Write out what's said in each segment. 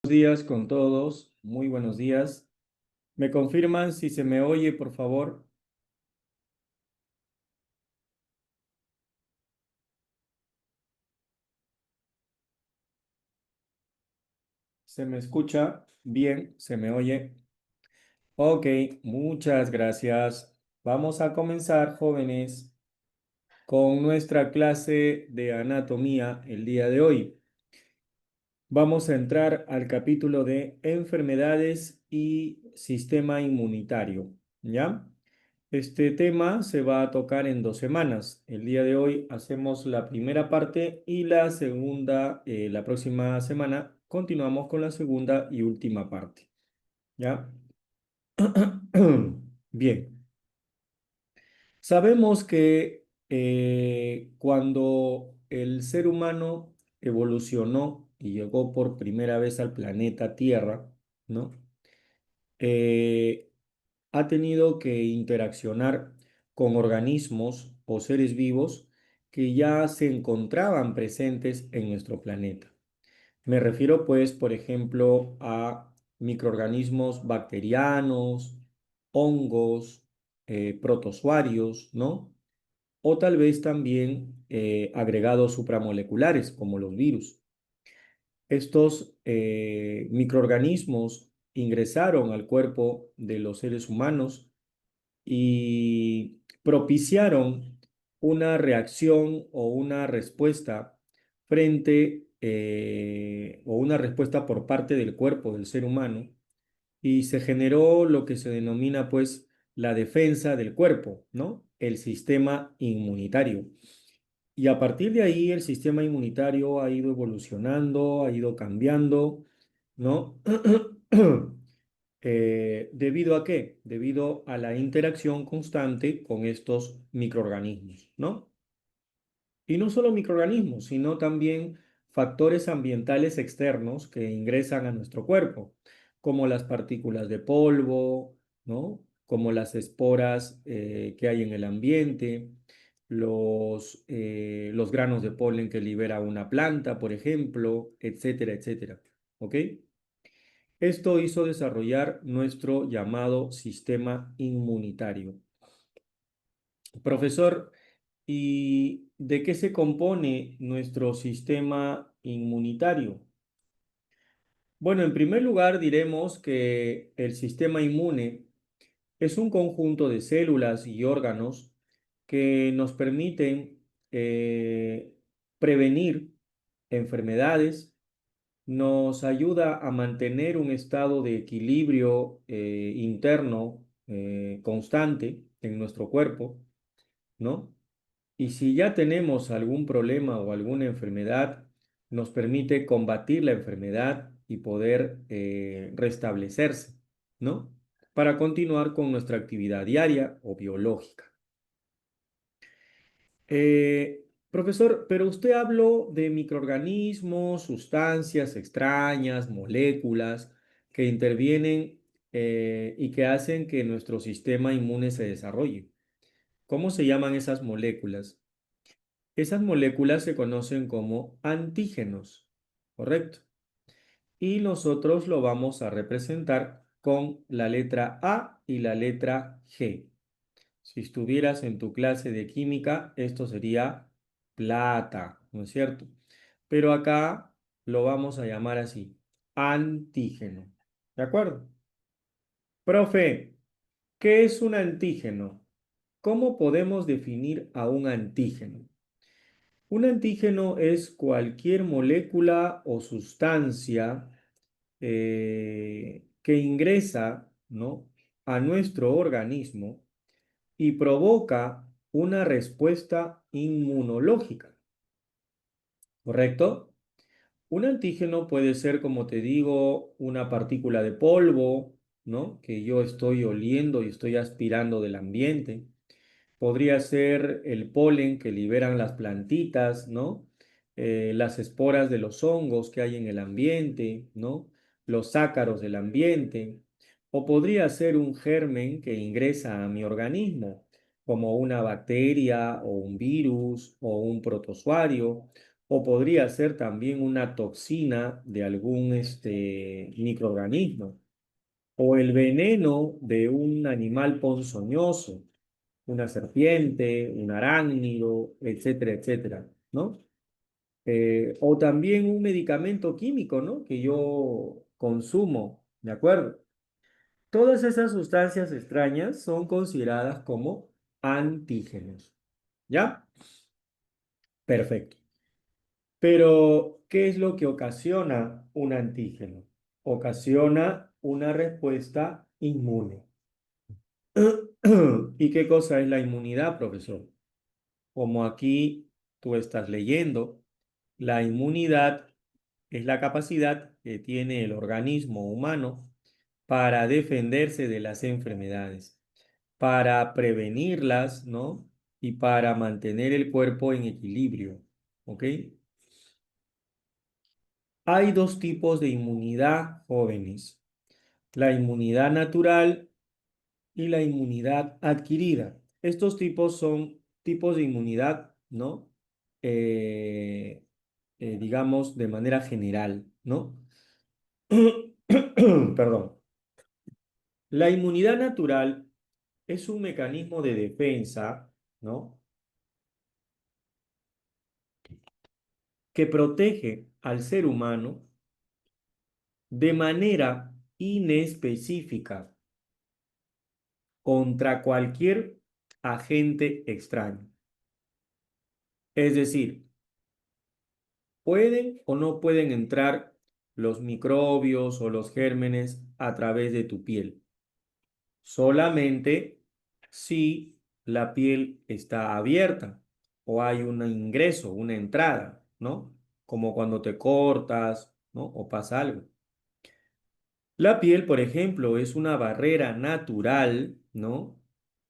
Días con todos, muy buenos días. ¿Me confirman si se me oye, por favor? ¿Se me escucha bien? ¿Se me oye? Ok, muchas gracias. Vamos a comenzar, jóvenes, con nuestra clase de anatomía el día de hoy. Vamos a entrar al capítulo de enfermedades y sistema inmunitario, ¿ya? Este tema se va a tocar en 2 semanas. El día de hoy hacemos la primera parte y la segunda, la próxima semana, continuamos con la segunda y última parte. ¿Ya? Bien, sabemos que cuando el ser humano evolucionó y llegó por primera vez al planeta Tierra, ¿no? Eh, ha tenido que interaccionar con organismos o seres vivos que ya se encontraban presentes en nuestro planeta. Me refiero, pues, por ejemplo, a microorganismos bacterianos, hongos, protozoarios, ¿no? O tal vez también agregados supramoleculares, como los virus. Estos microorganismos ingresaron al cuerpo de los seres humanos y propiciaron una reacción o una respuesta o una respuesta por parte del cuerpo del ser humano, y se generó lo que se denomina pues la defensa del cuerpo, ¿no? El sistema inmunitario. Y a partir de ahí el sistema inmunitario ha ido evolucionando, ha ido cambiando, ¿no? ¿Debido a qué? Debido a la interacción constante con estos microorganismos, ¿no? Y no solo microorganismos, sino también factores ambientales externos que ingresan a nuestro cuerpo, como las partículas de polvo, ¿no? Como las esporas que hay en el ambiente, los granos de polen que libera una planta, por ejemplo, etcétera, etcétera. ¿Ok? Esto hizo desarrollar nuestro llamado sistema inmunitario. Profesor, ¿y de qué se compone nuestro sistema inmunitario? Bueno, en primer lugar diremos que el sistema inmune es un conjunto de células y órganos que nos permiten prevenir enfermedades, nos ayuda a mantener un estado de equilibrio interno constante en nuestro cuerpo, ¿no? Y si ya tenemos algún problema o alguna enfermedad, nos permite combatir la enfermedad y poder restablecerse, ¿no? Para continuar con nuestra actividad diaria o biológica. Profesor, pero usted habló de microorganismos, sustancias extrañas, moléculas que intervienen y que hacen que nuestro sistema inmune se desarrolle. ¿Cómo se llaman esas moléculas? Esas moléculas se conocen como antígenos, ¿correcto? Y nosotros lo vamos a representar con la letra A y la letra G. Si estuvieras en tu clase de química, esto sería plata, ¿no es cierto? Pero acá lo vamos a llamar así, antígeno. ¿De acuerdo? Profe, ¿qué es un antígeno? ¿Cómo podemos definir a un antígeno? Un antígeno es cualquier molécula o sustancia que ingresa, ¿no?, a nuestro organismo y provoca una respuesta inmunológica, ¿correcto? Un antígeno puede ser, como te digo, una partícula de polvo, ¿no?, que yo estoy oliendo y estoy aspirando del ambiente. Podría ser el polen que liberan las plantitas, ¿no? Las esporas de los hongos que hay en el ambiente, ¿no? Los ácaros del ambiente. O podría ser un germen que ingresa a mi organismo, como una bacteria o un virus o un protozoario o podría ser también una toxina de algún microorganismo, o el veneno de un animal ponzoñoso, una serpiente, un arácnido, etcétera, etcétera, ¿no? O también un medicamento químico, ¿no? Que yo consumo, ¿de acuerdo? Todas esas sustancias extrañas son consideradas como antígenos, ¿ya? Perfecto. Pero, ¿qué es lo que ocasiona un antígeno? Ocasiona una respuesta inmune. ¿Y qué cosa es la inmunidad, profesor? Como aquí tú estás leyendo, la inmunidad es la capacidad que tiene el organismo humano para defenderse de las enfermedades, para prevenirlas, ¿no? Y para mantener el cuerpo en equilibrio, ¿ok? Hay dos tipos de inmunidad, jóvenes: la inmunidad natural y la inmunidad adquirida. Estos tipos son tipos de inmunidad, ¿no? Eh, digamos, de manera general, ¿no? Perdón. La inmunidad natural es un mecanismo de defensa, ¿no? Que protege al ser humano de manera inespecífica contra cualquier agente extraño. Es decir, pueden o no pueden entrar los microbios o los gérmenes a través de tu piel. Solamente si la piel está abierta o hay un ingreso, una entrada, ¿no? Como cuando te cortas, ¿no? O pasa algo. La piel, por ejemplo, es una barrera natural, ¿no?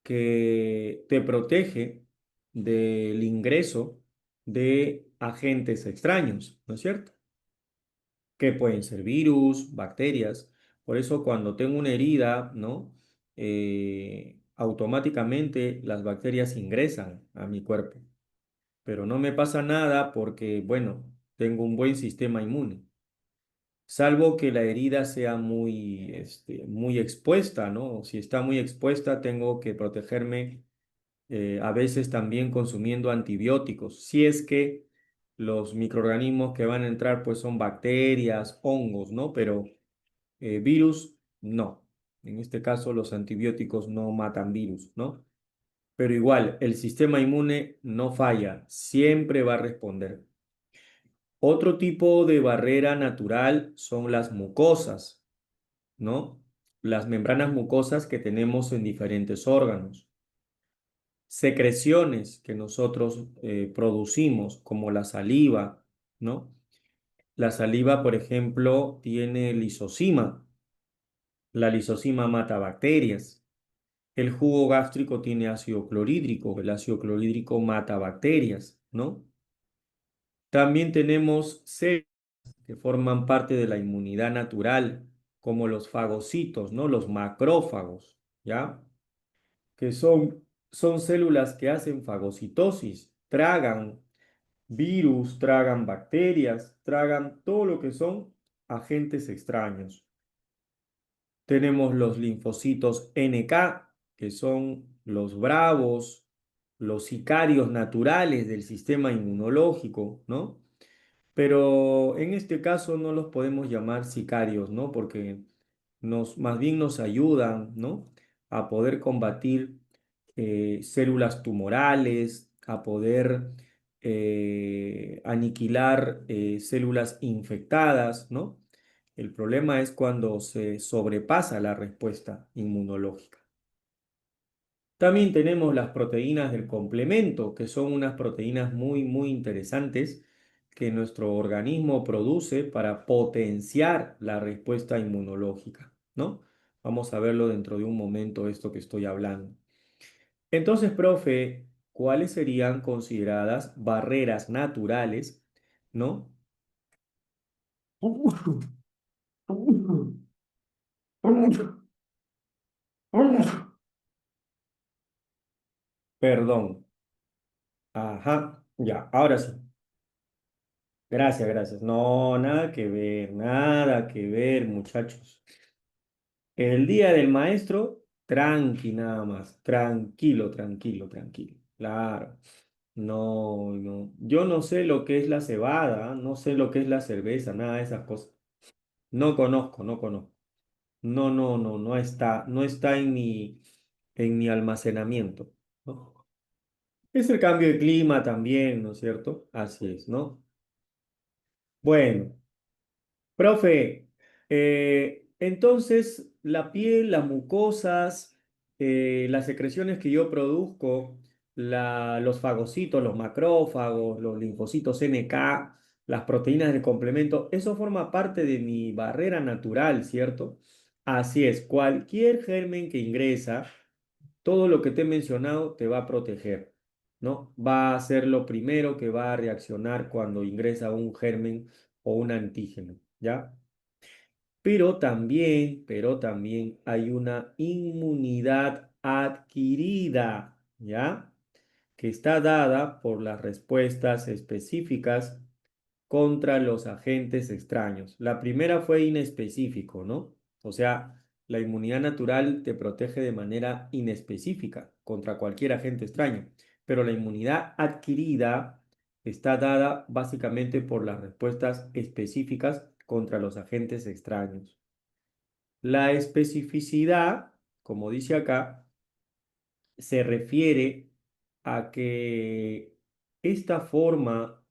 Que te protege del ingreso de agentes extraños, ¿no es cierto? Que pueden ser virus, bacterias. Por eso cuando tengo una herida, ¿no? Automáticamente las bacterias ingresan a mi cuerpo. Pero no me pasa nada porque, bueno, tengo un buen sistema inmune. Salvo que la herida sea muy, muy expuesta, ¿no? Si está muy expuesta, tengo que protegerme a veces también consumiendo antibióticos. Si es que los microorganismos que van a entrar, pues son bacterias, hongos, ¿no? Pero virus, no. En este caso, los antibióticos no matan virus, ¿no? Pero igual, el sistema inmune no falla, siempre va a responder. Otro tipo de barrera natural son las mucosas, ¿no? Las membranas mucosas que tenemos en diferentes órganos. Secreciones que nosotros producimos, como la saliva, ¿no? La saliva, por ejemplo, tiene lisozima. La lisozima mata bacterias. El jugo gástrico tiene ácido clorhídrico. El ácido clorhídrico mata bacterias, ¿no? También tenemos células que forman parte de la inmunidad natural, como los fagocitos, ¿no? Los macrófagos, ¿ya? Que son células que hacen fagocitosis, tragan virus, tragan bacterias, tragan todo lo que son agentes extraños. Tenemos los linfocitos NK, que son los bravos, los sicarios naturales del sistema inmunológico, ¿no? Pero en este caso no los podemos llamar sicarios, ¿no? Porque más bien nos ayudan, ¿no? A poder combatir células tumorales, a poder aniquilar células infectadas, ¿no? El problema es cuando se sobrepasa la respuesta inmunológica. También tenemos las proteínas del complemento, que son unas proteínas muy, muy interesantes que nuestro organismo produce para potenciar la respuesta inmunológica, ¿no? Vamos a verlo dentro de un momento, esto que estoy hablando. Entonces, profe, ¿cuáles serían consideradas barreras naturales, ¿no? Perdón. Ajá, ya, ahora sí. Gracias, gracias. No, nada que ver, muchachos. El día del maestro, tranqui nada más, tranquilo, tranquilo, tranquilo. Claro, no, no. Yo no sé lo que es la cebada, no sé lo que es la cerveza, nada de esas cosas. No conozco, no conozco. No, no, no, no está en mi almacenamiento, ¿no? Es el cambio de clima también, ¿no es cierto? Así es, ¿no? Bueno. Profe, entonces la piel, las mucosas, las secreciones que yo produzco, los fagocitos, los macrófagos, los linfocitos NK, las proteínas del complemento, eso forma parte de mi barrera natural, ¿cierto? Así es, cualquier germen que ingresa, todo lo que te he mencionado te va a proteger, ¿no? Va a ser lo primero que va a reaccionar cuando ingresa un germen o un antígeno, ¿ya? Pero también hay una inmunidad adquirida, ¿ya? Que está dada por las respuestas específicas contra los agentes extraños. La primera fue inespecífico, ¿no? O sea, la inmunidad natural te protege de manera inespecífica contra cualquier agente extraño, pero la inmunidad adquirida está dada básicamente por las respuestas específicas contra los agentes extraños. La especificidad, como dice acá, se refiere a que esta forma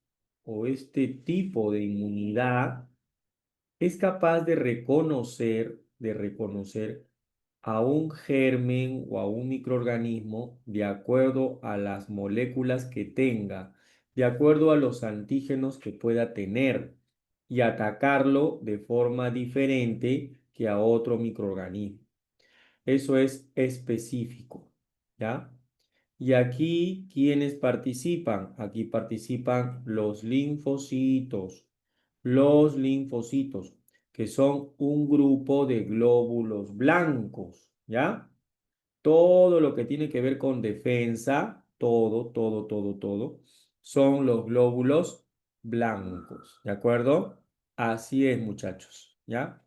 o este tipo de inmunidad es capaz de reconocer a un germen o a un microorganismo de acuerdo a las moléculas que tenga, de acuerdo a los antígenos que pueda tener y atacarlo de forma diferente que a otro microorganismo. Eso es específico, ¿ya? Y aquí, ¿quiénes participan? Aquí participan los linfocitos, que son un grupo de glóbulos blancos, ¿ya? Todo lo que tiene que ver con defensa, todo, son los glóbulos blancos, ¿de acuerdo? Así es, muchachos, ¿ya?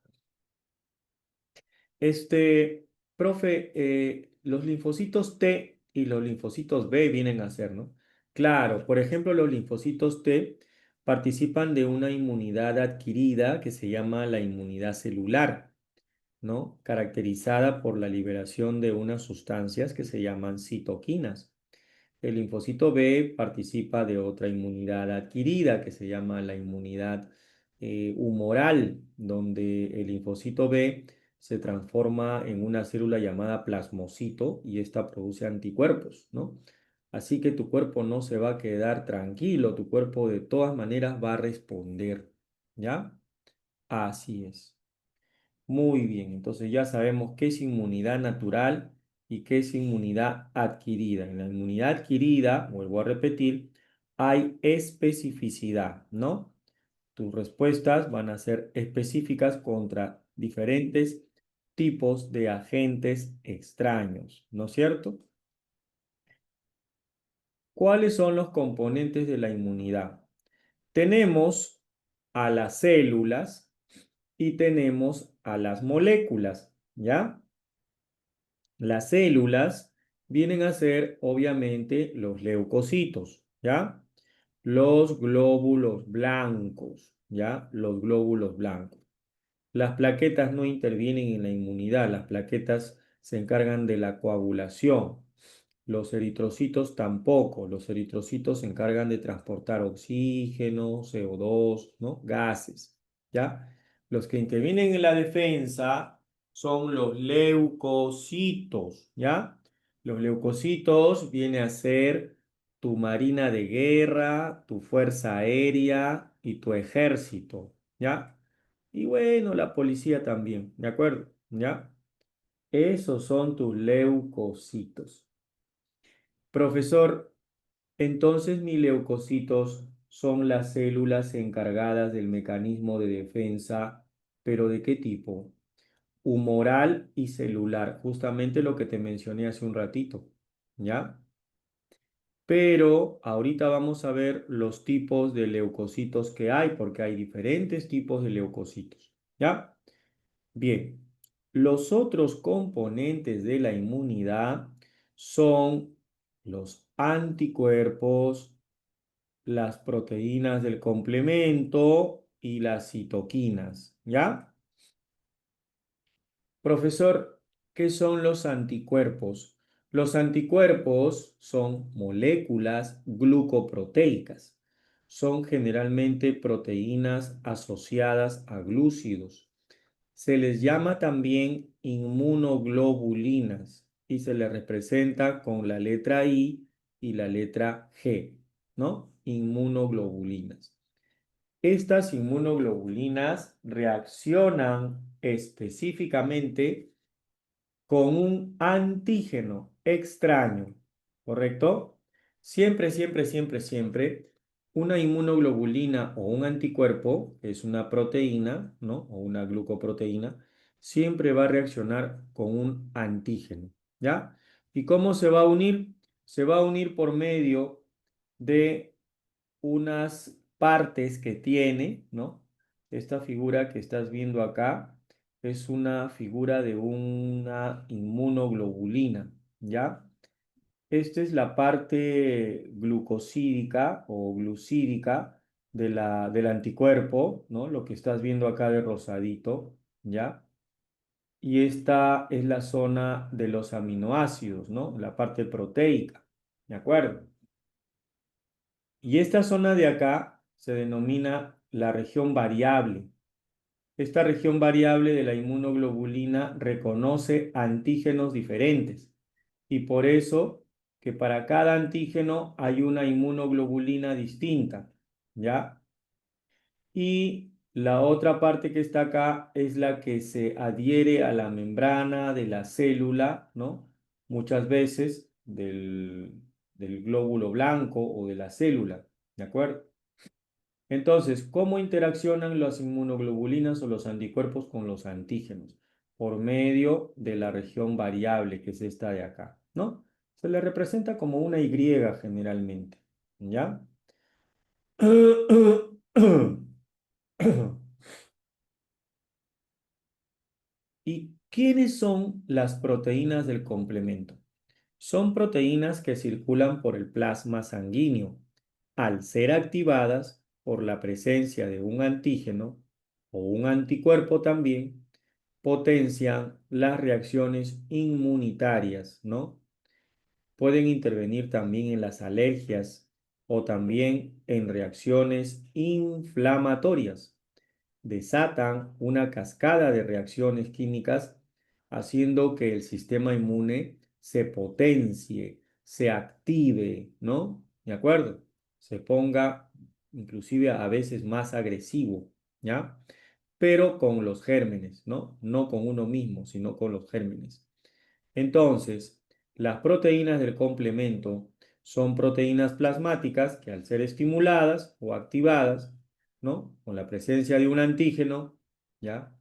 Profe, los linfocitos T y los linfocitos B vienen a ser, ¿no? Claro, por ejemplo, los linfocitos T participan de una inmunidad adquirida que se llama la inmunidad celular, ¿no? Caracterizada por la liberación de unas sustancias que se llaman citoquinas. El linfocito B participa de otra inmunidad adquirida que se llama la inmunidad humoral, donde el linfocito B se transforma en una célula llamada plasmocito y esta produce anticuerpos, ¿no? Así que tu cuerpo no se va a quedar tranquilo, tu cuerpo de todas maneras va a responder, ¿ya? Así es. Muy bien, entonces ya sabemos qué es inmunidad natural y qué es inmunidad adquirida. En la inmunidad adquirida, vuelvo a repetir, hay especificidad, ¿no? Tus respuestas van a ser específicas contra diferentes tipos de agentes extraños, ¿no es cierto? ¿Cuáles son los componentes de la inmunidad? Tenemos a las células y tenemos a las moléculas, ¿ya? Las células vienen a ser, obviamente, los leucocitos, ¿ya? Los glóbulos blancos, ¿ya? Los glóbulos blancos. Las plaquetas no intervienen en la inmunidad, las plaquetas se encargan de la coagulación. Los eritrocitos tampoco, los eritrocitos se encargan de transportar oxígeno, CO2, ¿no? Gases, ¿ya? Los que intervienen en la defensa son los leucocitos, ¿ya? Los leucocitos vienen a ser tu marina de guerra, tu fuerza aérea y tu ejército, ¿ya? Y bueno, la policía también, ¿de acuerdo? ¿Ya? Esos son tus leucocitos. Profesor, entonces mis leucocitos son las células encargadas del mecanismo de defensa, pero ¿de qué tipo? Humoral y celular, justamente lo que te mencioné hace un ratito, ¿ya? pero ahorita vamos a ver los tipos de leucocitos que hay, porque hay diferentes tipos de leucocitos, ¿ya? Bien, los otros componentes de la inmunidad son los anticuerpos, las proteínas del complemento y las citoquinas, ¿ya? Profesor, ¿qué son los anticuerpos? Los anticuerpos son moléculas glucoproteicas. Son generalmente proteínas asociadas a glúcidos. Se les llama también inmunoglobulinas y se les representa con la letra I y la letra G, ¿no? Inmunoglobulinas. Estas inmunoglobulinas reaccionan específicamente con un antígeno extraño, ¿correcto? Siempre, siempre, siempre, siempre, una inmunoglobulina o un anticuerpo, que es una proteína, ¿no? O una glucoproteína, siempre va a reaccionar con un antígeno, ¿ya? ¿Y cómo se va a unir? Se va a unir por medio de unas partes que tiene, ¿no? Esta figura que estás viendo acá es una figura de una inmunoglobulina, ¿ya? Esta es la parte glucosídica o glucídica del anticuerpo, ¿no? Lo que estás viendo acá de rosadito, ¿ya? Y esta es la zona de los aminoácidos, ¿no? La parte proteica, ¿de acuerdo? Y esta zona de acá se denomina la región variable. Esta región variable de la inmunoglobulina reconoce antígenos diferentes y por eso que para cada antígeno hay una inmunoglobulina distinta, ¿ya? Y la otra parte que está acá es la que se adhiere a la membrana de la célula, ¿no? Muchas veces del glóbulo blanco o de la célula, ¿de acuerdo? Entonces, ¿cómo interaccionan las inmunoglobulinas o los anticuerpos con los antígenos? Por medio de la región variable, que es esta de acá, ¿no? Se le representa como una Y generalmente, ¿ya? ¿Y quiénes son las proteínas del complemento? Son proteínas que circulan por el plasma sanguíneo. Al ser activadas por la presencia de un antígeno o un anticuerpo también, potencian las reacciones inmunitarias, ¿no? Pueden intervenir también en las alergias o también en reacciones inflamatorias. Desatan una cascada de reacciones químicas haciendo que el sistema inmune se potencie, se active, ¿no? ¿De acuerdo? Se ponga inclusive a veces más agresivo, ¿ya? Pero con los gérmenes, ¿no? No con uno mismo, sino con los gérmenes. Entonces, las proteínas del complemento son proteínas plasmáticas que al ser estimuladas o activadas, ¿no? Con la presencia de un antígeno, ¿ya?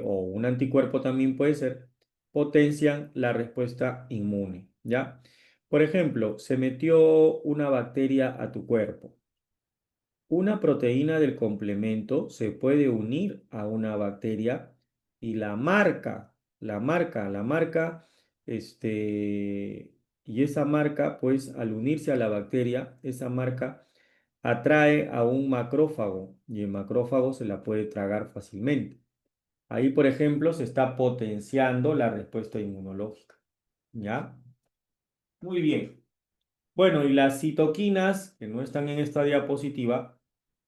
O un anticuerpo también puede ser, potencian la respuesta inmune, ¿ya? Por ejemplo, se metió una bacteria a tu cuerpo. Una proteína del complemento se puede unir a una bacteria y y esa marca, pues al unirse a la bacteria, esa marca atrae a un macrófago y el macrófago se la puede tragar fácilmente. Ahí, por ejemplo, se está potenciando la respuesta inmunológica. ¿Ya? Muy bien. Bueno, y las citoquinas, que no están en esta diapositiva,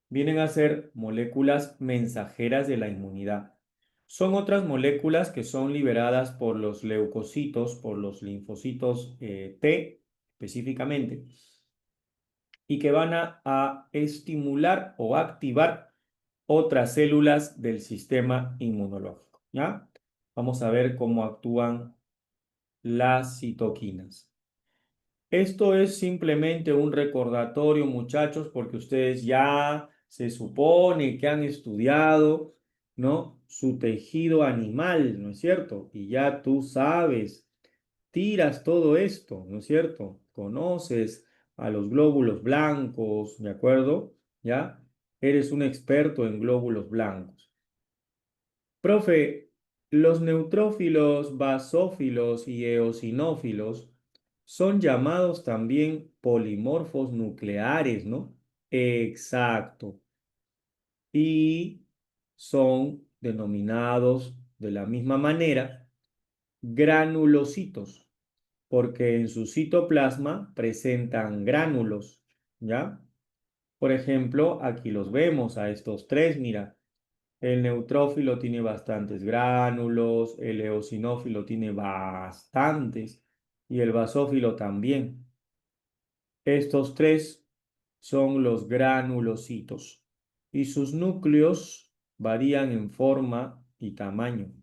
vienen a ser moléculas mensajeras de la inmunidad. Son otras moléculas que son liberadas por los leucocitos, por los linfocitos T específicamente, y que van a estimular o activar otras células del sistema inmunológico. ¿Ya? Vamos a ver cómo actúan las citoquinas. Esto es simplemente un recordatorio, muchachos, porque ustedes ya se supone que han estudiado, ¿no? Su tejido animal, ¿no es cierto? Y ya tú sabes, tiras todo esto, ¿no es cierto? conoces a los glóbulos blancos, ¿de acuerdo? ¿Ya? Eres un experto en glóbulos blancos. Profe, los neutrófilos, basófilos y eosinófilos son llamados también polimorfos nucleares, ¿no? Exacto. Y son denominados de la misma manera granulocitos, porque en su citoplasma presentan gránulos, ¿ya? Por ejemplo, aquí los vemos a estos tres, mira. El neutrófilo tiene bastantes gránulos, el eosinófilo tiene bastantes y el basófilo también. Estos tres son los granulocitos y sus núcleos varían en forma y tamaño.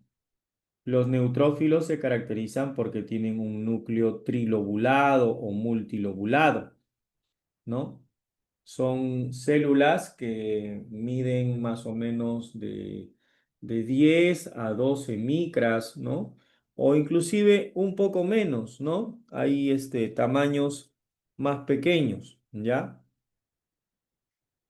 Los neutrófilos se caracterizan porque tienen un núcleo trilobulado o multilobulado, ¿no? Son células que miden más o menos de 10 a 12 micras, ¿no? O inclusive un poco menos, ¿no? Hay tamaños más pequeños, ¿ya?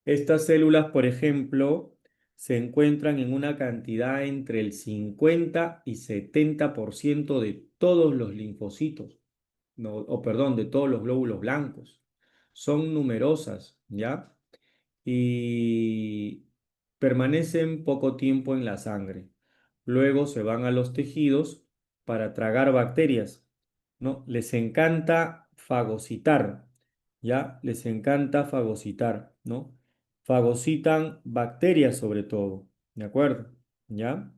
Estas células, por ejemplo, se encuentran en una cantidad entre el 50 y 70% de todos los linfocitos, no, o perdón, de todos los glóbulos blancos. Son numerosas, ¿ya? Y permanecen poco tiempo en la sangre. Luego se van a los tejidos para tragar bacterias, ¿no? Les encanta fagocitar, ¿ya? Les encanta fagocitar, ¿no? Fagocitan bacterias sobre todo, ¿de acuerdo? ¿Ya?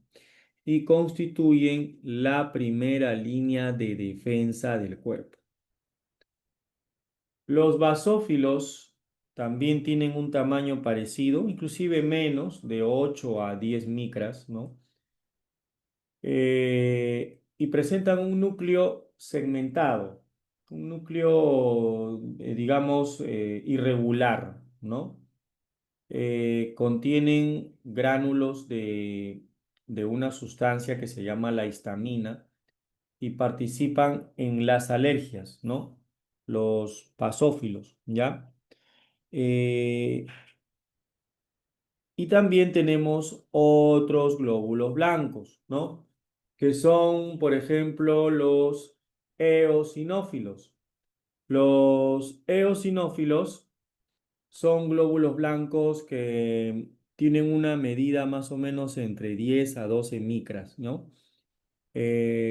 Y constituyen la primera línea de defensa del cuerpo. Los basófilos también tienen un tamaño parecido, inclusive menos, de 8 a 10 micras, ¿no? Y presentan un núcleo segmentado, un núcleo, digamos, irregular, ¿no? Contienen gránulos de una sustancia que se llama la histamina y participan en las alergias, ¿no? Los basófilos, ¿ya? Eh, y también tenemos otros glóbulos blancos, ¿no? Que son, por ejemplo, los eosinófilos. Los eosinófilos son glóbulos blancos que tienen una medida más o menos entre 10 a 12 micras, ¿no?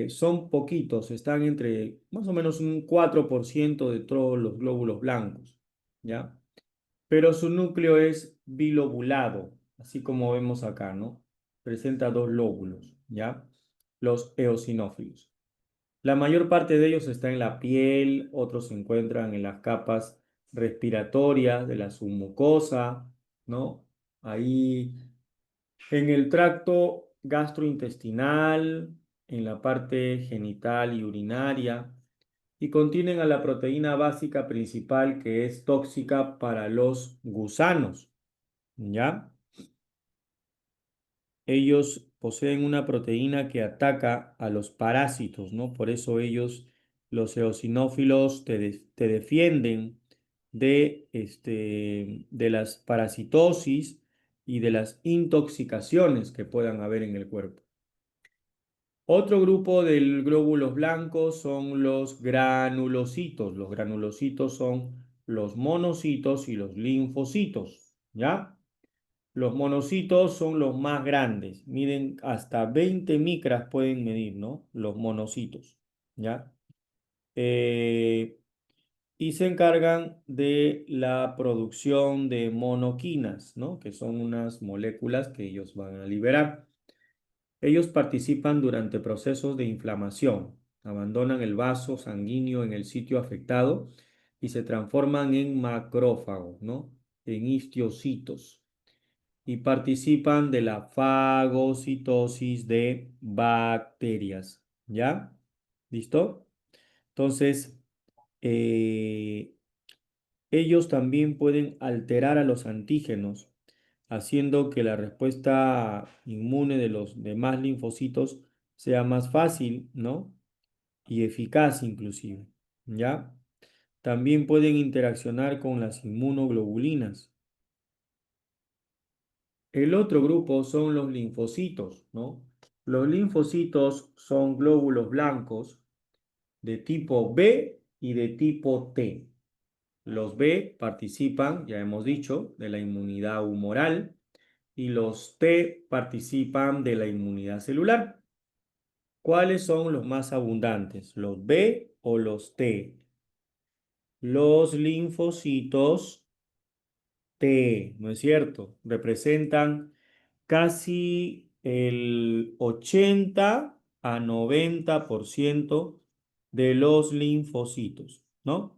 Son poquitos, están entre más o menos un 4% de todos los glóbulos blancos, ¿ya? Pero su núcleo es bilobulado, así como vemos acá, ¿no? Presenta dos lóbulos, ¿ya? Los eosinófilos. La mayor parte de ellos está en la piel, otros se encuentran en las capas respiratorias de la submucosa, ¿no? Ahí en el tracto gastrointestinal, en la parte genital y urinaria, y contienen a la proteína básica principal que es tóxica para los gusanos, ¿ya? Ellos poseen una proteína que ataca a los parásitos, ¿no? Por eso ellos, los eosinófilos, te defienden de las parasitosis y de las intoxicaciones que puedan haber en el cuerpo. Otro grupo de glóbulos blancos son los granulocitos. Los granulocitos son los monocitos y los linfocitos, ¿ya? Los monocitos son los más grandes, miden hasta 20 micras pueden medir, ¿no? Los monocitos, ¿ya? Eh, y se encargan de la producción de monoquinas, ¿no? Que son unas moléculas que ellos van a liberar. Ellos participan durante procesos de inflamación, abandonan el vaso sanguíneo en el sitio afectado y se transforman en macrófagos, ¿no? En histocitos y participan de la fagocitosis de bacterias. ¿Ya? ¿Listo? Entonces, eh, ellos también pueden alterar a los antígenos, haciendo que la respuesta inmune de los demás linfocitos sea más fácil, ¿no? Y eficaz inclusive. ¿Ya? También pueden interaccionar con las inmunoglobulinas. El otro grupo son los linfocitos, ¿no? Los linfocitos son glóbulos blancos de tipo B y de tipo T. Los B participan, ya hemos dicho, de la inmunidad humoral y los T participan de la inmunidad celular. ¿Cuáles son los más abundantes? ¿Los B o los T? Los linfocitos T, ¿no es cierto? Representan casi el 80 a 90% de los linfocitos, ¿no?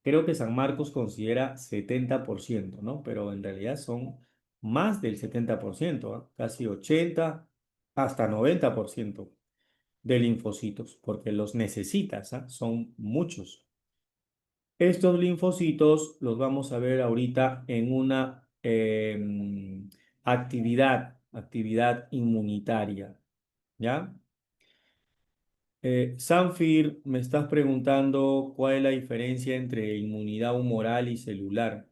Creo que San Marcos considera 70%, ¿no? Pero en realidad son más del 70%, ¿ah? Casi 80 hasta 90% de linfocitos, porque los necesitas, ¿ah? Son muchos. Estos linfocitos los vamos a ver ahorita en una actividad inmunitaria, ¿ya? Sanfir, me estás preguntando cuál es la diferencia entre inmunidad humoral y celular.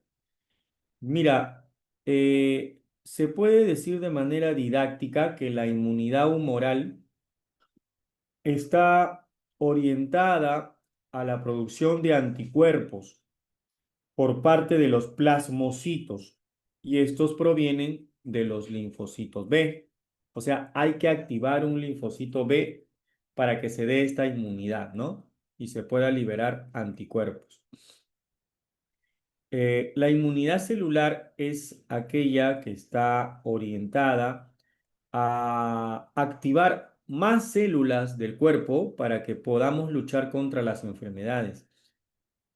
Mira, se puede decir de manera didáctica que la inmunidad humoral está orientada a la producción de anticuerpos por parte de los plasmocitos y estos provienen de los linfocitos B. O sea, hay que activar un linfocito B para que se dé esta inmunidad, ¿no? Y se pueda liberar anticuerpos. La inmunidad celular es aquella que está orientada a activar más células del cuerpo para que podamos luchar contra las enfermedades.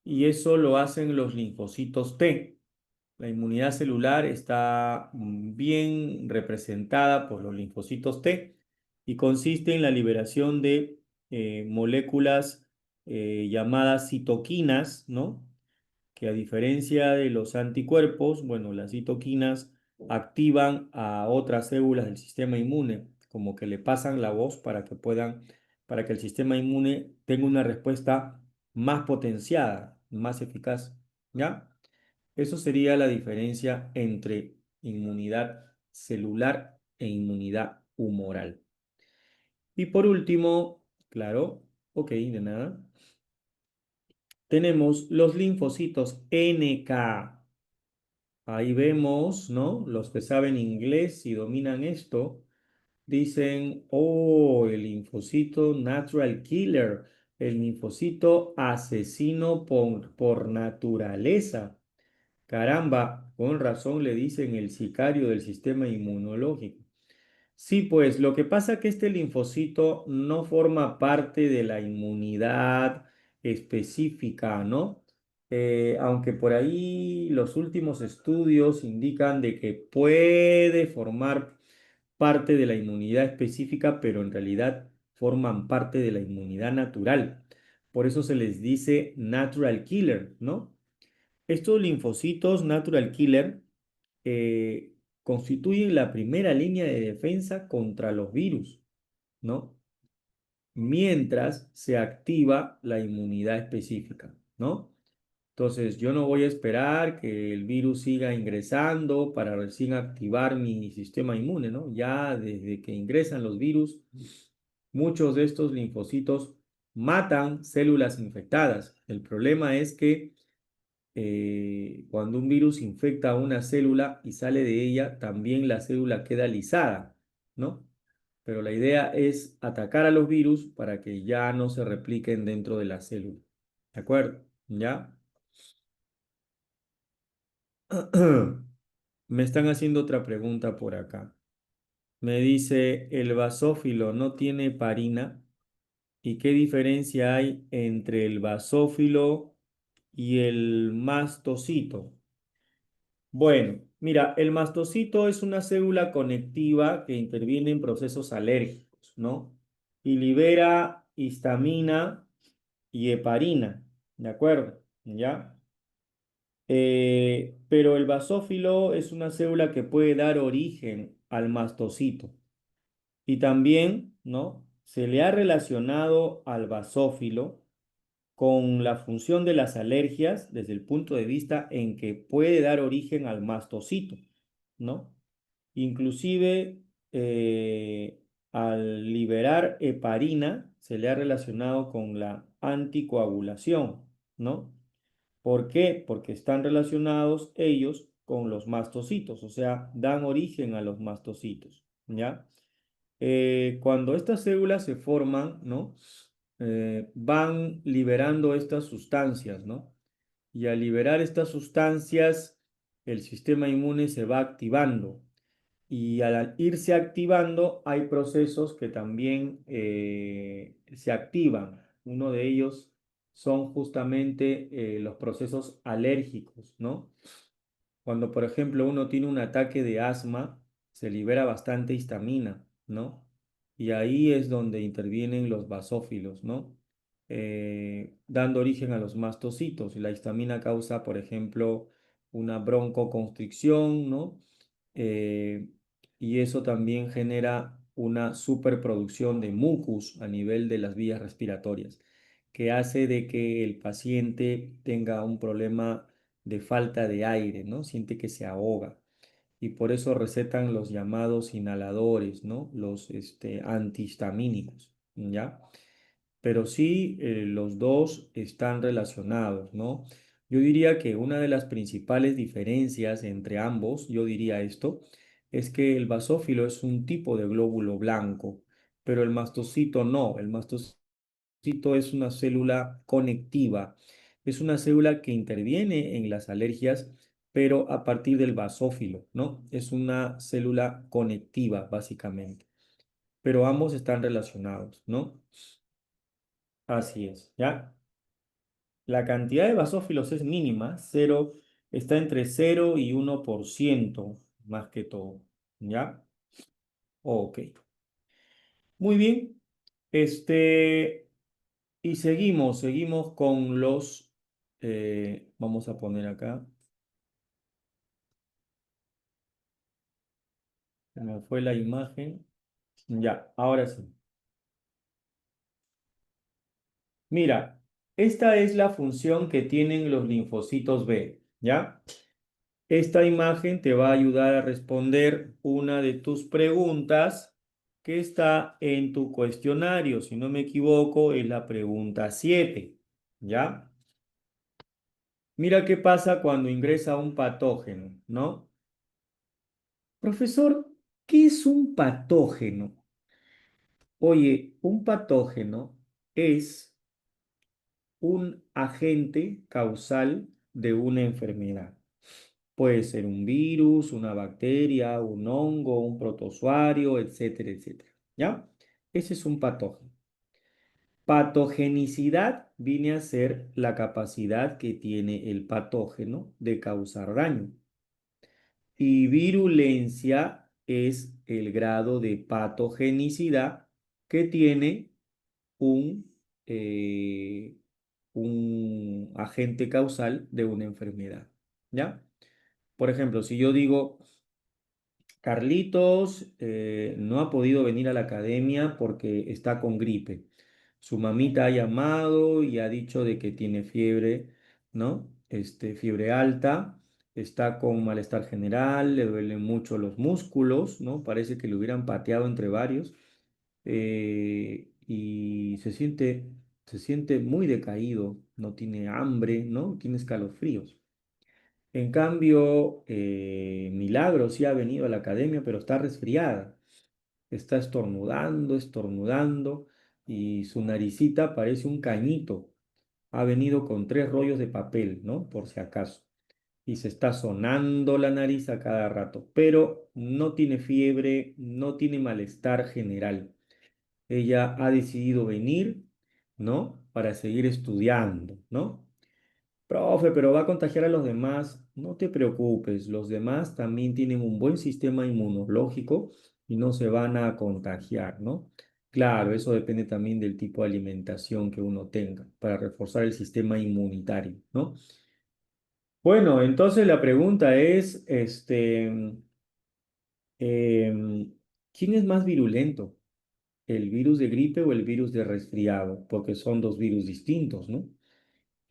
Y eso lo hacen los linfocitos T. La inmunidad celular está bien representada por los linfocitos T y consiste en la liberación de moléculas llamadas citoquinas, ¿no? Que a diferencia de los anticuerpos, bueno, las citoquinas activan a otras células del sistema inmune, como que le pasan la voz para que el sistema inmune tenga una respuesta más potenciada, más eficaz, ¿ya? Eso sería la diferencia entre inmunidad celular e inmunidad humoral. Y por último, claro, ok, de nada, tenemos los linfocitos NK. Ahí vemos, ¿no? Los que saben inglés y dominan esto, dicen, oh, el linfocito natural killer, el linfocito asesino por naturaleza. Caramba, con razón le dicen el sicario del sistema inmunológico. Sí, pues lo que pasa es que este linfocito no forma parte de la inmunidad específica, ¿no? Aunque por ahí los últimos estudios indican de que puede formar parte de la inmunidad específica, pero en realidad forman parte de la inmunidad natural. Por eso se les dice natural killer, ¿no? Estos linfocitos natural killer eh, constituyen la primera línea de defensa contra los virus, ¿no? Mientras se activa la inmunidad específica, ¿no? Entonces, yo no voy a esperar que el virus siga ingresando para recién activar mi sistema inmune, ¿no? Ya desde que ingresan los virus, muchos de estos linfocitos matan células infectadas. El problema es que cuando un virus infecta a una célula y sale de ella, también la célula queda lisada, ¿no? Pero la idea es atacar a los virus para que ya no se repliquen dentro de la célula. ¿De acuerdo? ¿Ya? Me están haciendo otra pregunta por acá. Me dice, ¿el basófilo no tiene heparina? ¿Y qué diferencia hay entre el basófilo y el mastocito? Bueno, mira, el mastocito es una célula conectiva que interviene en procesos alérgicos, ¿no? Y libera histamina y heparina, ¿de acuerdo? ¿Ya? Pero el basófilo es una célula que puede dar origen al mastocito. Y también, ¿no? Se le ha relacionado al basófilo con la función de las alergias desde el punto de vista en que puede dar origen al mastocito, ¿no? Inclusive al liberar heparina se le ha relacionado con la anticoagulación, ¿no? ¿Por qué? Porque están relacionados ellos con los mastocitos, o sea, dan origen a los mastocitos, ¿ya? Cuando estas células se forman, ¿no? Van liberando estas sustancias, ¿no? Y al liberar estas sustancias, el sistema inmune se va activando. Y al irse activando, hay procesos que también se activan. Uno de ellos son justamente los procesos alérgicos, ¿no? Cuando, por ejemplo, uno tiene un ataque de asma, se libera bastante histamina, ¿no? Y ahí es donde intervienen los basófilos, ¿no? Dando origen a los mastocitos. La histamina causa, por ejemplo, una broncoconstricción, ¿no? Eh, y eso también genera una superproducción de mucus a nivel de las vías respiratorias, que hace de que el paciente tenga un problema de falta de aire, ¿no? Siente que se ahoga. Y por eso recetan los llamados inhaladores, ¿no? Los antihistamínicos, ¿ya? Pero sí, los dos están relacionados, ¿no? Yo diría que una de las principales diferencias entre ambos, yo diría esto, es que el basófilo es un tipo de glóbulo blanco, pero el mastocito no. El mastocito es una célula conectiva, es una célula que interviene en las alergias, pero a partir del basófilo, ¿no? Es una célula conectiva, básicamente, pero ambos están relacionados, ¿no? Así es, ¿ya? La cantidad de basófilos es mínima, cero, está entre 0 y 1% más que todo, ¿ya? Ok, muy bien. Este, y seguimos con vamos a poner acá, se me fue la imagen, ya, ahora sí. Mira, esta es la función que tienen los linfocitos B, ¿ya? Esta imagen te va a ayudar a responder una de tus preguntas que está en tu cuestionario. Si no me equivoco, es la pregunta 7, ¿ya? Mira qué pasa cuando ingresa un patógeno, ¿no? Profesor, ¿qué es un patógeno? Oye, un patógeno es un agente causal de una enfermedad. Puede ser un virus, una bacteria, un hongo, un protozoario, etcétera, etcétera. ¿Ya? Ese es un patógeno. Patogenicidad viene a ser la capacidad que tiene el patógeno de causar daño. Y virulencia es el grado de patogenicidad que tiene un, eh, un agente causal de una enfermedad. ¿Ya? Por ejemplo, si yo digo, Carlitos no ha podido venir a la academia porque está con gripe. Su mamita ha llamado y ha dicho de que tiene fiebre, ¿no? Fiebre alta, está con malestar general, le duelen mucho los músculos, ¿no? Parece que le hubieran pateado entre varios y se siente muy decaído, no tiene hambre, ¿no? Tiene escalofríos. En cambio, Milagro sí ha venido a la academia, pero está resfriada. Está estornudando, estornudando, y su naricita parece un cañito. Ha venido con 3 rollos de papel, ¿no? Por si acaso. Y se está sonando la nariz a cada rato, pero no tiene fiebre, no tiene malestar general. Ella ha decidido venir, ¿no? Para seguir estudiando, ¿no? Profe, pero va a contagiar a los demás. No te preocupes, los demás también tienen un buen sistema inmunológico y no se van a contagiar, ¿no? Claro, eso depende también del tipo de alimentación que uno tenga para reforzar el sistema inmunitario, ¿no? Bueno, entonces la pregunta es, ¿quién es más virulento? ¿El virus de gripe o el virus de resfriado? Porque son dos virus distintos, ¿no?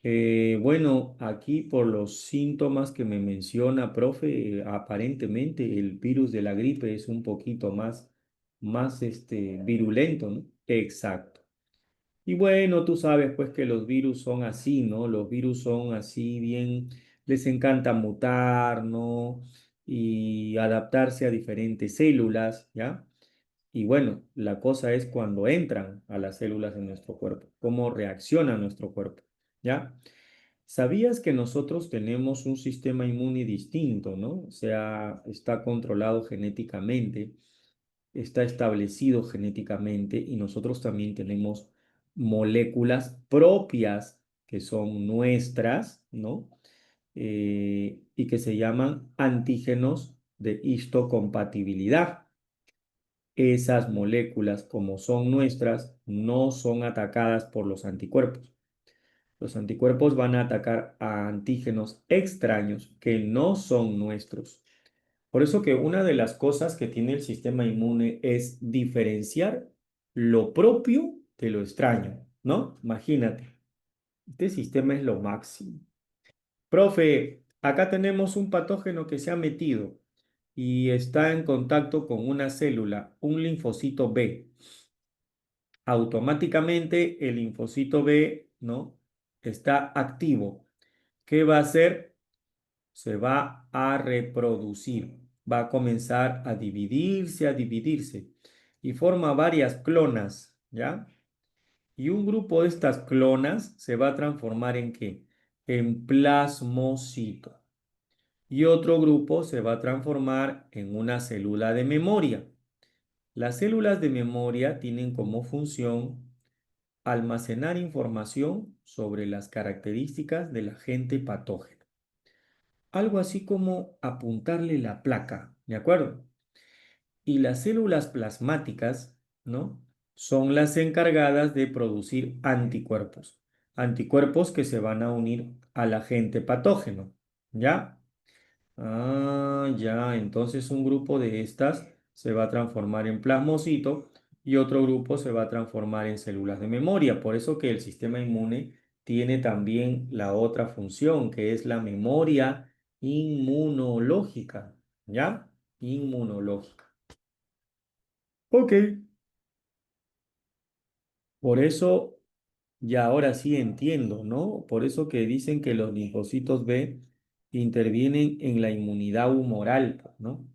Bueno, aquí por los síntomas que me menciona, profe, aparentemente el virus de la gripe es un poquito más virulento, ¿no? Exacto. Y bueno, tú sabes pues que los virus son así, ¿no? Los virus son así bien, les encanta mutar, ¿no? Y adaptarse a diferentes células, ¿ya? Y bueno, la cosa es cuando entran a las células de nuestro cuerpo, cómo reacciona nuestro cuerpo, ¿ya? ¿Sabías que nosotros tenemos un sistema inmune distinto, ¿no? O sea, está controlado genéticamente, está establecido genéticamente y nosotros también tenemos moléculas propias que son nuestras, ¿no? Y que se llaman antígenos de histocompatibilidad. Esas moléculas, como son nuestras, no son atacadas por los anticuerpos. Los anticuerpos van a atacar a antígenos extraños que no son nuestros. Por eso que una de las cosas que tiene el sistema inmune es diferenciar lo propio de lo extraño, ¿no? Imagínate, este sistema es lo máximo. Profe, acá tenemos un patógeno que se ha metido y está en contacto con una célula, un linfocito B. Automáticamente el linfocito B, ¿no? Está activo. ¿Qué va a hacer? Se va a reproducir, va a comenzar a dividirse y forma varias clonas, ¿ya? Y un grupo de estas clonas se va a transformar ¿en qué? En plasmocito. Y otro grupo se va a transformar en una célula de memoria. Las células de memoria tienen como función almacenar información sobre las características del agente patógeno. Algo así como apuntarle la placa, ¿de acuerdo? Y las células plasmáticas, ¿no? Son las encargadas de producir anticuerpos. Anticuerpos que se van a unir al agente patógeno, ¿ya? Ah, ya, entonces un grupo de estas se va a transformar en plasmocito y otro grupo se va a transformar en células de memoria. Por eso que el sistema inmune tiene también la otra función, que es la memoria inmunológica, ¿ya? Inmunológica. Ok, por eso ya ahora sí entiendo, ¿no? Por eso que dicen que los linfocitos B intervienen en la inmunidad humoral, ¿no?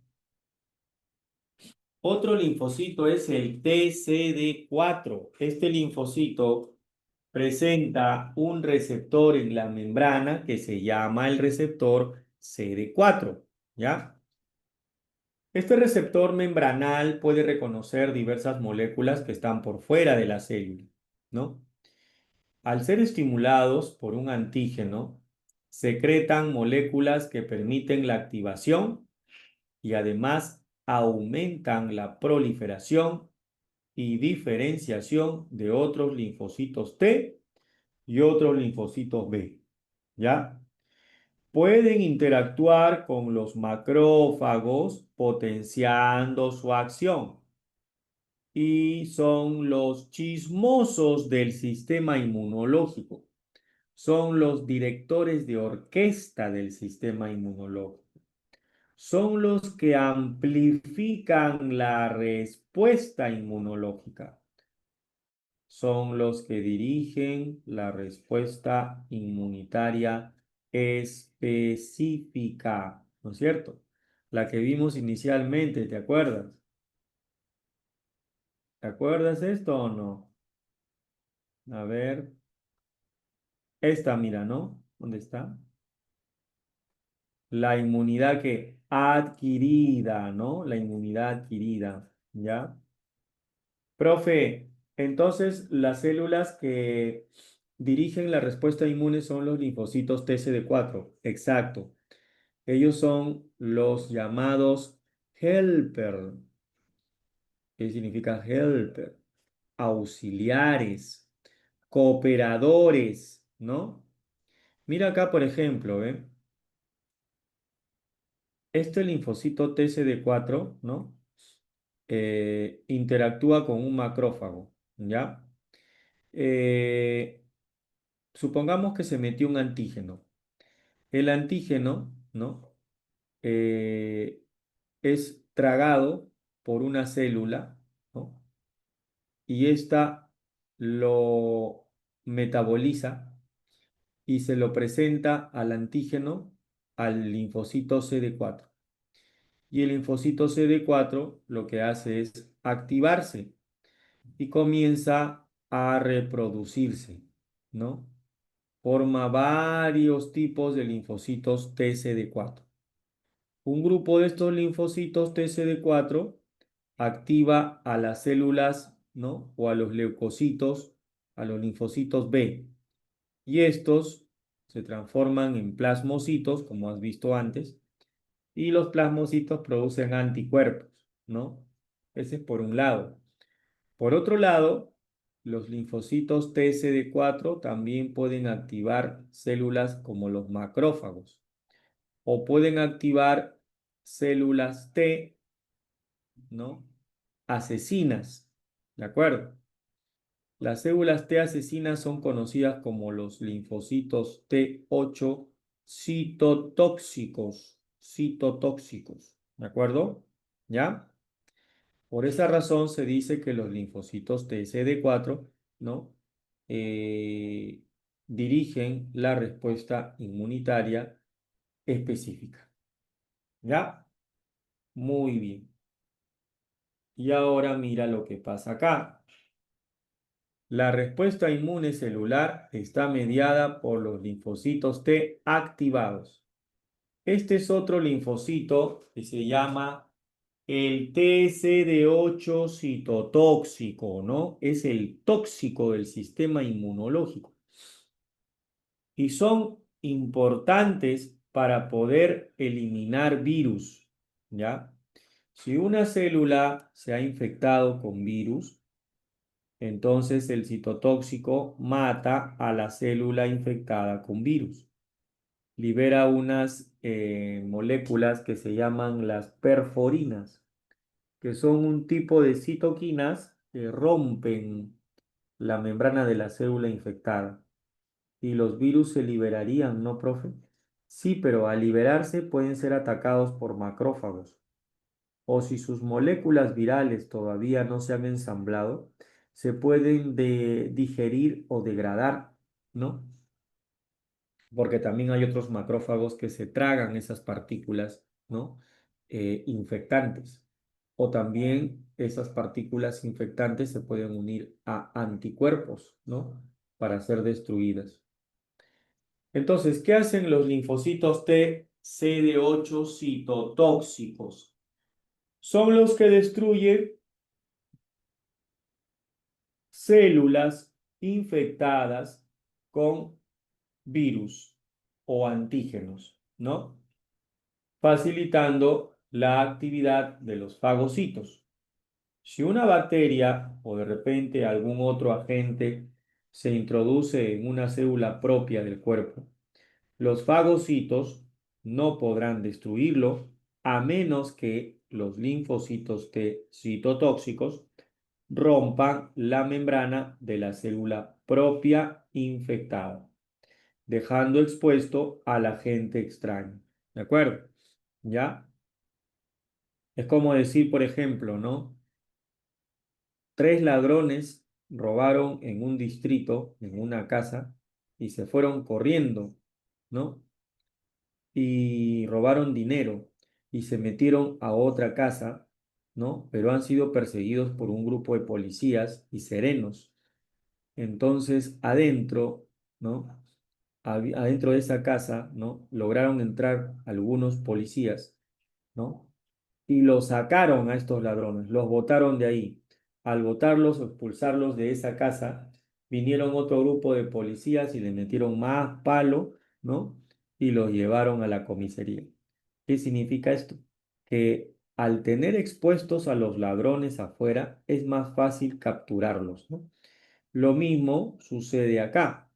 Otro linfocito es el TCD4. Este linfocito presenta un receptor en la membrana que se llama el receptor CD4, ¿ya? Este receptor membranal puede reconocer diversas moléculas que están por fuera de la célula, ¿no? Al ser estimulados por un antígeno, secretan moléculas que permiten la activación y además aumentan la proliferación y diferenciación de otros linfocitos T y otros linfocitos B, ¿ya? Pueden interactuar con los macrófagos potenciando su acción y son los chismosos del sistema inmunológico, son los directores de orquesta del sistema inmunológico, son los que amplifican la respuesta inmunológica, son los que dirigen la respuesta inmunitaria específica, ¿no es cierto? La que vimos inicialmente, ¿te acuerdas? ¿Te acuerdas esto o no? A ver, esta, mira, ¿no? ¿Dónde está? La inmunidad que adquirida, ¿no? La inmunidad adquirida, ¿ya? Profe, entonces las células que dirigen la respuesta inmune son los linfocitos TCD4. Exacto. Ellos son los llamados helper. ¿Qué significa helper? Auxiliares, cooperadores, ¿no? Mira acá, por ejemplo, ¿eh? Este linfocito TCD4, ¿no? Interactúa con un macrófago, ¿ya? Eh, supongamos que se metió un antígeno. El antígeno, ¿no? Eh, es tragado por una célula, ¿no? Y ésta lo metaboliza y se lo presenta al antígeno, al linfocito CD4. Y el linfocito CD4 lo que hace es activarse y comienza a reproducirse, ¿no? Forma varios tipos de linfocitos TCD4. Un grupo de estos linfocitos TCD4 activa a las células, ¿no? O a los leucocitos, a los linfocitos B. Y estos se transforman en plasmocitos, como has visto antes, y los plasmocitos producen anticuerpos, ¿no? Ese es por un lado. Por otro lado, los linfocitos TSD4 también pueden activar células como los macrófagos o pueden activar células T, ¿no? Asesinas, ¿de acuerdo? Las células T asesinas son conocidas como los linfocitos T8 citotóxicos, ¿de acuerdo? ¿Ya? Por esa razón se dice que los linfocitos TSD4, ¿no? Eh, dirigen la respuesta inmunitaria específica. ¿Ya? Muy bien. Y ahora mira lo que pasa acá. La respuesta inmune celular está mediada por los linfocitos T activados. Este es otro linfocito que se llama el TSD8 citotóxico, ¿no? Es el tóxico del sistema inmunológico. Y son importantes para poder eliminar virus, ¿ya? Si una célula se ha infectado con virus, entonces el citotóxico mata a la célula infectada con virus. Libera unas moléculas que se llaman las perforinas, que son un tipo de citoquinas que rompen la membrana de la célula infectada. Y los virus se liberarían, ¿no, profe? Sí, pero al liberarse pueden ser atacados por macrófagos. O si sus moléculas virales todavía no se han ensamblado, se pueden digerir o degradar, ¿no? Porque también hay otros macrófagos que se tragan esas partículas, ¿no? Infectantes. O también esas partículas infectantes se pueden unir a anticuerpos, ¿no? Para ser destruidas. Entonces, ¿qué hacen los linfocitos T CD8 citotóxicos? Son los que destruyen células infectadas con virus o antígenos, ¿no? Facilitando la actividad de los fagocitos. Si una bacteria o de repente algún otro agente se introduce en una célula propia del cuerpo, los fagocitos no podrán destruirlo a menos que los linfocitos T citotóxicos rompan la membrana de la célula propia infectada, dejando expuesto al agente extraño. ¿De acuerdo? ¿Ya? Es como decir, por ejemplo, ¿no? Tres ladrones robaron en un distrito, en una casa, y se fueron corriendo, ¿no? Y robaron dinero y se metieron a otra casa, ¿no? Pero han sido perseguidos por un grupo de policías y serenos. Entonces, adentro, ¿no? Adentro de esa casa, ¿no? Lograron entrar algunos policías, ¿no? Y los sacaron a estos ladrones, los botaron de ahí. Al botarlos o expulsarlos de esa casa, vinieron otro grupo de policías y le metieron más palo, ¿no? Y los llevaron a la comisaría. ¿Qué significa esto? Que al tener expuestos a los ladrones afuera, es más fácil capturarlos, ¿no? Lo mismo sucede acá.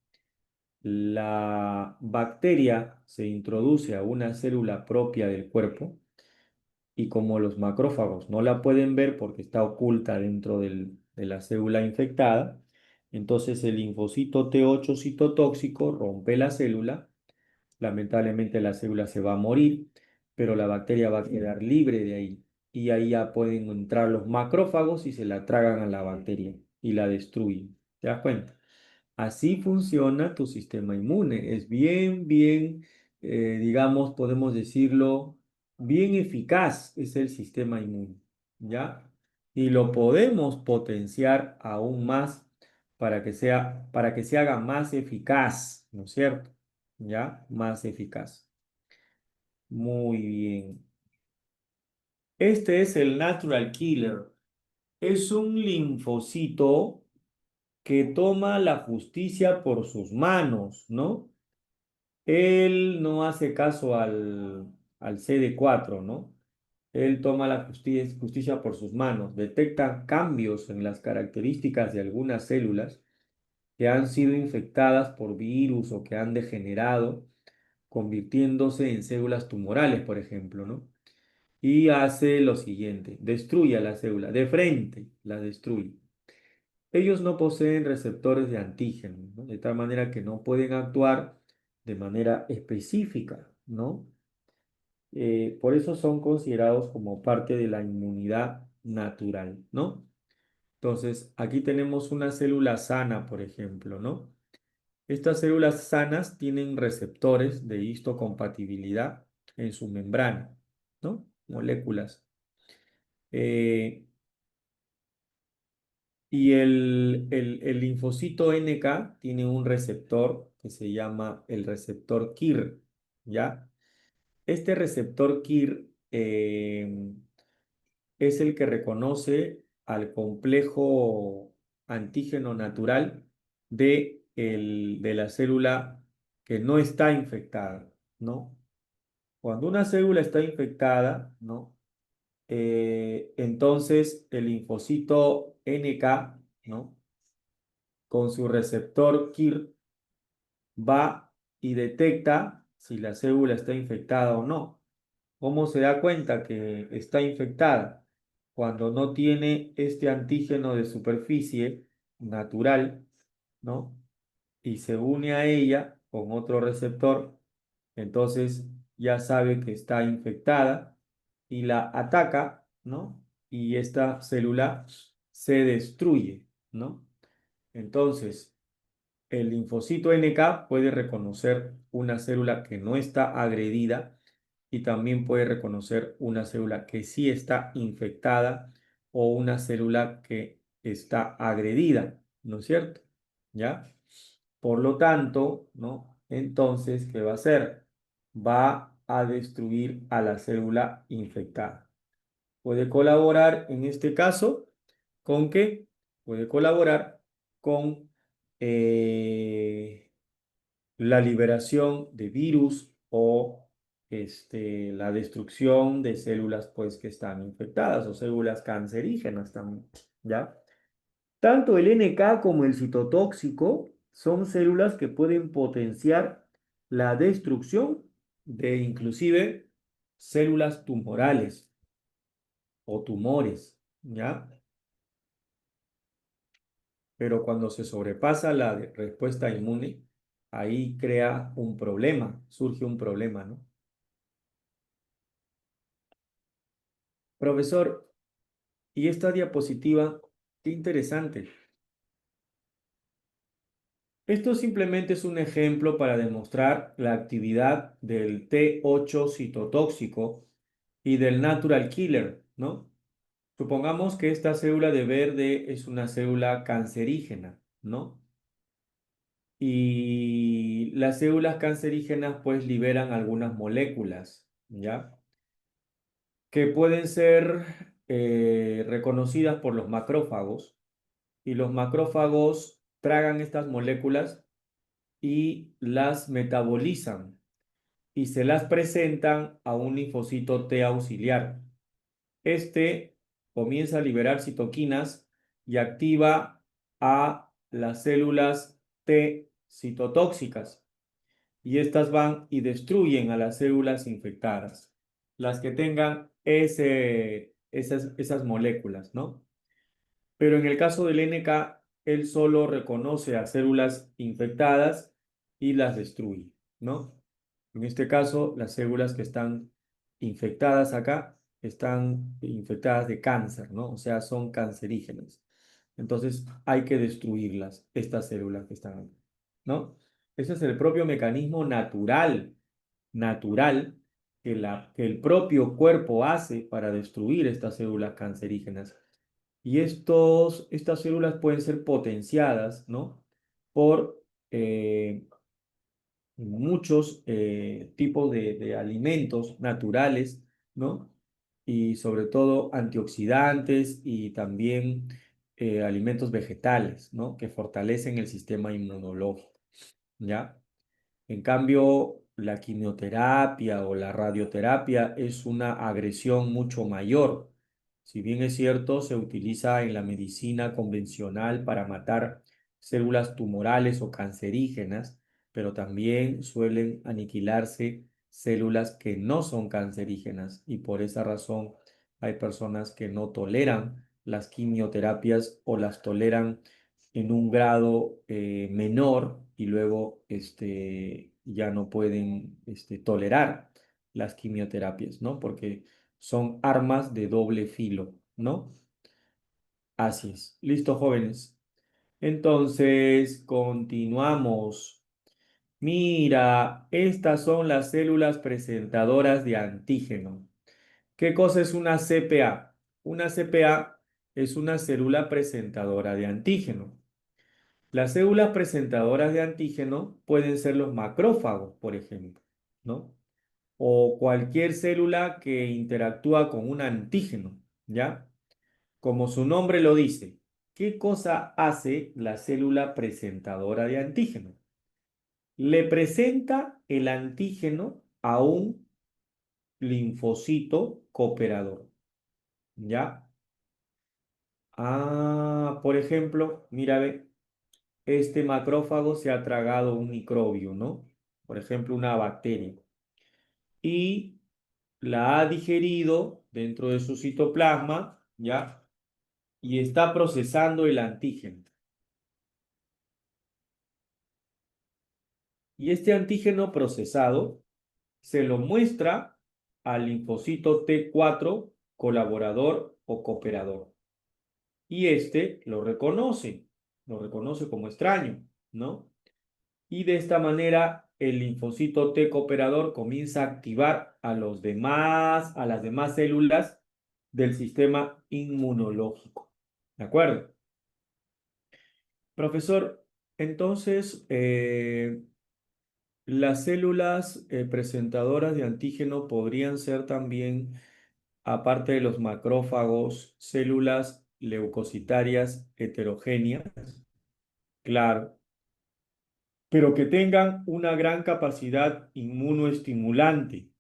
La bacteria se introduce a una célula propia del cuerpo y como los macrófagos no la pueden ver porque está oculta dentro de la célula infectada, Entonces el linfocito T8 citotóxico rompe la célula. Lamentablemente la célula se va a morir, pero la bacteria va a quedar libre de ahí. Y ahí ya pueden entrar los macrófagos y se la tragan a la bacteria y la destruyen. ¿Te das cuenta? Así funciona tu sistema inmune. Es bien, digamos, podemos decirlo, bien eficaz es el sistema inmune, ¿ya? Y lo podemos potenciar aún más para que se haga más eficaz, ¿no es cierto? ¿Ya? Más eficaz. Muy bien. Este es el natural killer. Es un linfocito que toma la justicia por sus manos, ¿no? Él no hace caso al CD4, ¿no? Él toma la justicia por sus manos, detecta cambios en las características de algunas células que han sido infectadas por virus o que han degenerado, convirtiéndose en células tumorales, por ejemplo, ¿no? Y hace lo siguiente, destruye a la célula, de frente la destruye. Ellos no poseen receptores de antígenos, ¿no? De tal manera que no pueden actuar de manera específica, ¿no? Por eso son considerados como parte de la inmunidad natural, ¿no? Entonces, aquí tenemos una célula sana, por ejemplo, ¿no? Estas células sanas tienen receptores de histocompatibilidad en su membrana, ¿no? Moléculas. Eh, Y el linfocito NK tiene un receptor que se llama el receptor KIR, ¿ya? Este receptor KIR es el que reconoce al complejo antígeno natural de la célula que no está infectada, ¿no? Cuando una célula está infectada, ¿no? Entonces el linfocito NK, ¿no? Con su receptor KIR va y detecta si la célula está infectada o no. ¿Cómo se da cuenta que está infectada? Cuando no tiene este antígeno de superficie natural, ¿no? Y se une a ella con otro receptor, entonces ya sabe que está infectada y la ataca, ¿no? Y esta célula se destruye, ¿no? Entonces, el linfocito NK puede reconocer una célula que no está agredida y también puede reconocer una célula que sí está infectada o una célula que está agredida, ¿no es cierto? ¿Ya? Por lo tanto, ¿no? Entonces, ¿qué va a hacer? Va a destruir a la célula infectada. Puede colaborar en este caso con qué? Puede colaborar con eh, la liberación de virus o la destrucción de células pues que están infectadas o células cancerígenas también, ¿ya? Tanto el NK como el citotóxico son células que pueden potenciar la destrucción de inclusive células tumorales o tumores, ¿ya? Pero cuando se sobrepasa la respuesta inmune, ahí crea un problema, surge un problema, ¿no? Profesor, y esta diapositiva, qué interesante. Esto simplemente es un ejemplo para demostrar la actividad del T8 citotóxico y del natural killer, ¿no? Supongamos que esta célula de verde es una célula cancerígena, ¿no? Y las células cancerígenas pues liberan algunas moléculas, ¿ya? Que pueden ser reconocidas por los macrófagos y los macrófagos tragan estas moléculas y las metabolizan y se las presentan a un linfocito T auxiliar. Este comienza a liberar citoquinas y activa a las células T citotóxicas y estas van y destruyen a las células infectadas, las que tengan esas moléculas, ¿no? Pero en el caso del NK, él solo reconoce a células infectadas y las destruye, ¿no? En este caso, las células que están infectadas acá están infectadas de cáncer, ¿no? O sea, son cancerígenas. Entonces, hay que destruirlas, estas células que están acá, ¿no? Ese es el propio mecanismo natural que el propio cuerpo hace para destruir estas células cancerígenas. Y estas células pueden ser potenciadas, ¿no? Por muchos tipos de alimentos naturales, ¿no? Y sobre todo antioxidantes y también alimentos vegetales, ¿no? Que fortalecen el sistema inmunológico, ¿ya? En cambio, la quimioterapia o la radioterapia es una agresión mucho mayor. Si bien es cierto, se utiliza en la medicina convencional para matar células tumorales o cancerígenas, pero también suelen aniquilarse células que no son cancerígenas y por esa razón hay personas que no toleran las quimioterapias o las toleran en un grado menor y luego ya no pueden tolerar las quimioterapias, ¿no? Porque son armas de doble filo, ¿no? Así es. Listo, jóvenes. Entonces, continuamos. Mira, estas son las células presentadoras de antígeno. ¿Qué cosa es una CPA? Una CPA es una célula presentadora de antígeno. Las células presentadoras de antígeno pueden ser los macrófagos, por ejemplo, ¿no? O cualquier célula que interactúa con un antígeno, ¿ya? Como su nombre lo dice, ¿qué cosa hace la célula presentadora de antígeno? Le presenta el antígeno a un linfocito cooperador, ¿ya? Por ejemplo, mira, ve, este macrófago se ha tragado un microbio, ¿no? Por ejemplo, una bacteria. Y la ha digerido dentro de su citoplasma, ¿ya? Y está procesando el antígeno. Y este antígeno procesado se lo muestra al linfocito T4 colaborador o cooperador. Y este lo reconoce como extraño, ¿no? Y de esta manera el linfocito T cooperador comienza a activar a las demás células del sistema inmunológico. ¿De acuerdo? Profesor, entonces, las células presentadoras de antígeno podrían ser también, aparte de los macrófagos, células leucocitarias heterogéneas, claro, pero que tengan una gran capacidad inmunoestimulante,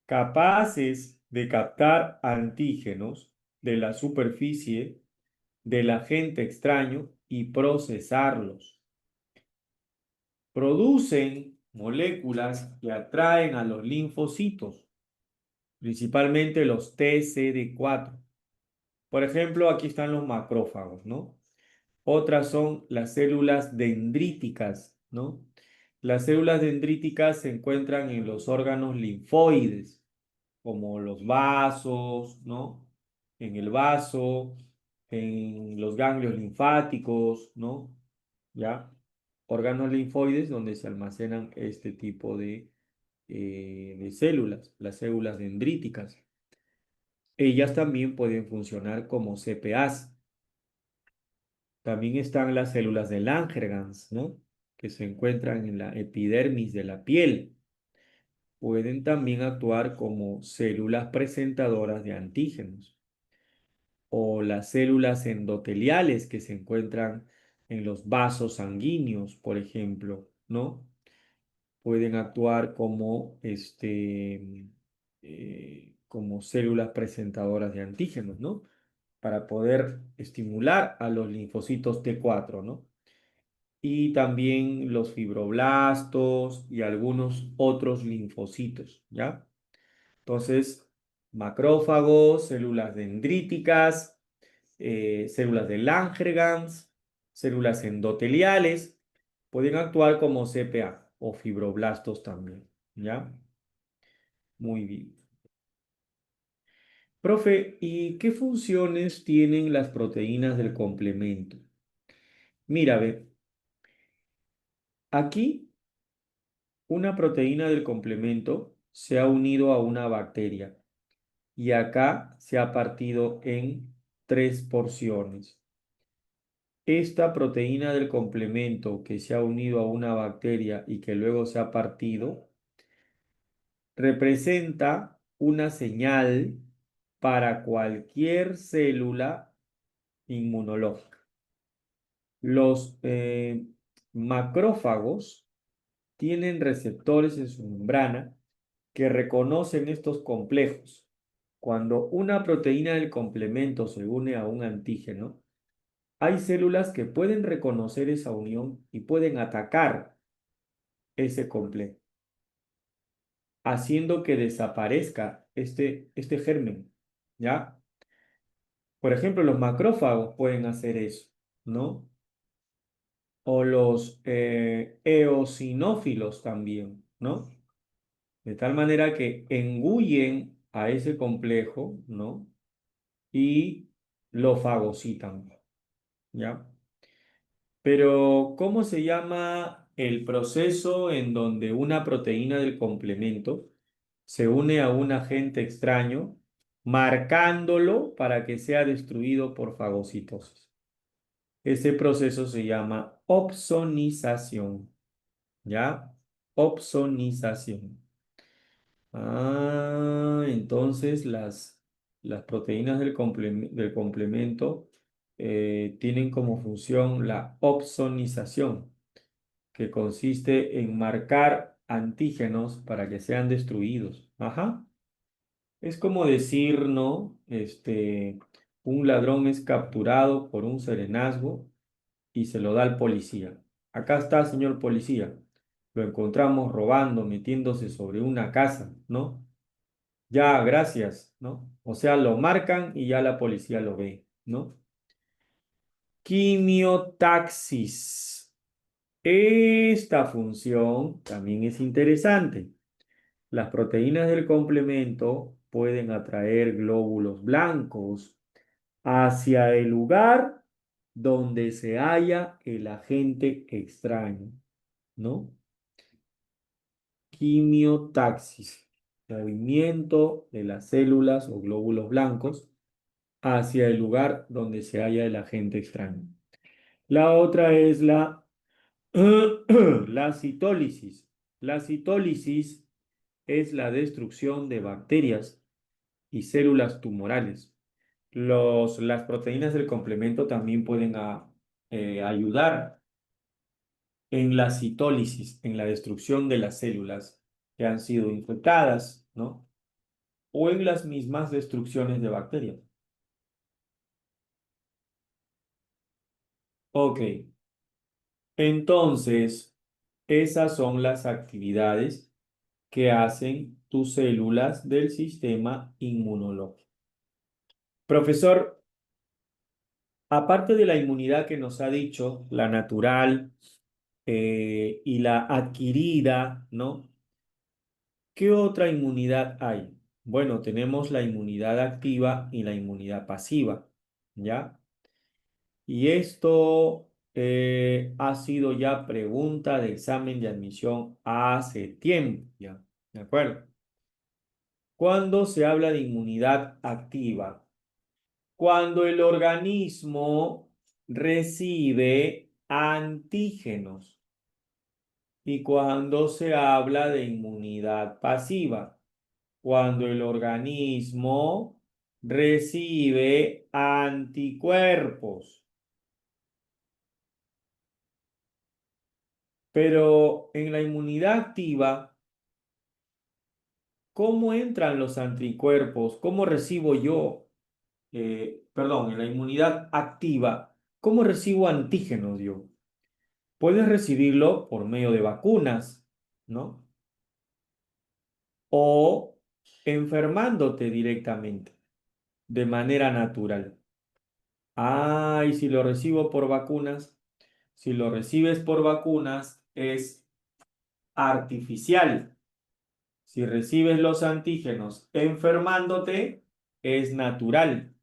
capaces de captar antígenos de la superficie del agente extraño y procesarlos. Producen moléculas que atraen a los linfocitos, principalmente los TCD4. Por ejemplo, aquí están los macrófagos, ¿no? Otras son las células dendríticas, ¿no? Las células dendríticas se encuentran en los órganos linfoides, como los vasos, ¿no? En el vaso, en los ganglios linfáticos, ¿no? ¿Ya? Órganos linfoides donde se almacenan este tipo de células, las células dendríticas. Ellas también pueden funcionar como CPAs. También están las células de Langerhans, ¿no? Que se encuentran en la epidermis de la piel. Pueden también actuar como células presentadoras de antígenos. O las células endoteliales que se encuentran en los vasos sanguíneos, por ejemplo, ¿no? Pueden actuar como, como células presentadoras de antígenos, ¿no? Para poder estimular a los linfocitos T4, ¿no? Y también los fibroblastos y algunos otros linfocitos, ¿ya? Entonces, macrófagos, células dendríticas, células de Langerhans, células endoteliales, pueden actuar como CPA o fibroblastos también, ¿ya? Muy bien. Profe, ¿y qué funciones tienen las proteínas del complemento? Mira, ve, aquí una proteína del complemento se ha unido a una bacteria y acá se ha partido en tres porciones. Esta proteína del complemento que se ha unido a una bacteria y que luego se ha partido representa una señal para cualquier célula inmunológica. Los macrófagos tienen receptores en su membrana que reconocen estos complejos. Cuando una proteína del complemento se une a un antígeno, hay células que pueden reconocer esa unión y pueden atacar ese complejo, haciendo que desaparezca este germen, ¿ya? Por ejemplo, los macrófagos pueden hacer eso, ¿no? O los eosinófilos también, ¿no? De tal manera que engullen a ese complejo, ¿no? Y lo fagocitan, ¿ya? Pero, ¿cómo se llama el proceso en donde una proteína del complemento se une a un agente extraño, marcándolo para que sea destruido por fagocitosis? Ese proceso se llama opsonización, ¿ya? Opsonización. Entonces las proteínas del complemento tienen como función la opsonización, que consiste en marcar antígenos para que sean destruidos. Ajá. Es como decir, ¿no? Un ladrón es capturado por un serenazgo y se lo da al policía. Acá está, señor policía. Lo encontramos robando, metiéndose sobre una casa, ¿no? Ya, gracias, ¿no? O sea, lo marcan y ya la policía lo ve, ¿no? Quimiotaxis. Esta función también es interesante. Las proteínas del complemento pueden atraer glóbulos blancos hacia el lugar donde se halla el agente extraño, ¿no? Quimiotaxis, movimiento de las células o glóbulos blancos hacia el lugar donde se halla el agente extraño. La otra es la citólisis. La citólisis es la destrucción de bacterias y células tumorales. Las proteínas del complemento también pueden ayudar en la citólisis, en la destrucción de las células que han sido infectadas, ¿no? O en las mismas destrucciones de bacterias. Ok, entonces, esas son las actividades que hacen tus células del sistema inmunológico. Profesor, aparte de la inmunidad que nos ha dicho, la natural y la adquirida, ¿no? ¿Qué otra inmunidad hay? Bueno, tenemos la inmunidad activa y la inmunidad pasiva, ¿ya? Y esto ha sido ya pregunta de examen de admisión hace tiempo, ¿ya? ¿De acuerdo? Cuando se habla de inmunidad activa, cuando el organismo recibe antígenos y cuando se habla de inmunidad pasiva, cuando el organismo recibe anticuerpos. Pero en la inmunidad activa, ¿cómo entran los anticuerpos? ¿Cómo recibo yo, perdón, en la inmunidad activa, cómo recibo antígenos yo? Puedes recibirlo por medio de vacunas, ¿no? O enfermándote directamente, de manera natural. Y si lo recibo por vacunas. Si lo recibes por vacunas, es artificial. Si recibes los antígenos enfermándote, es natural.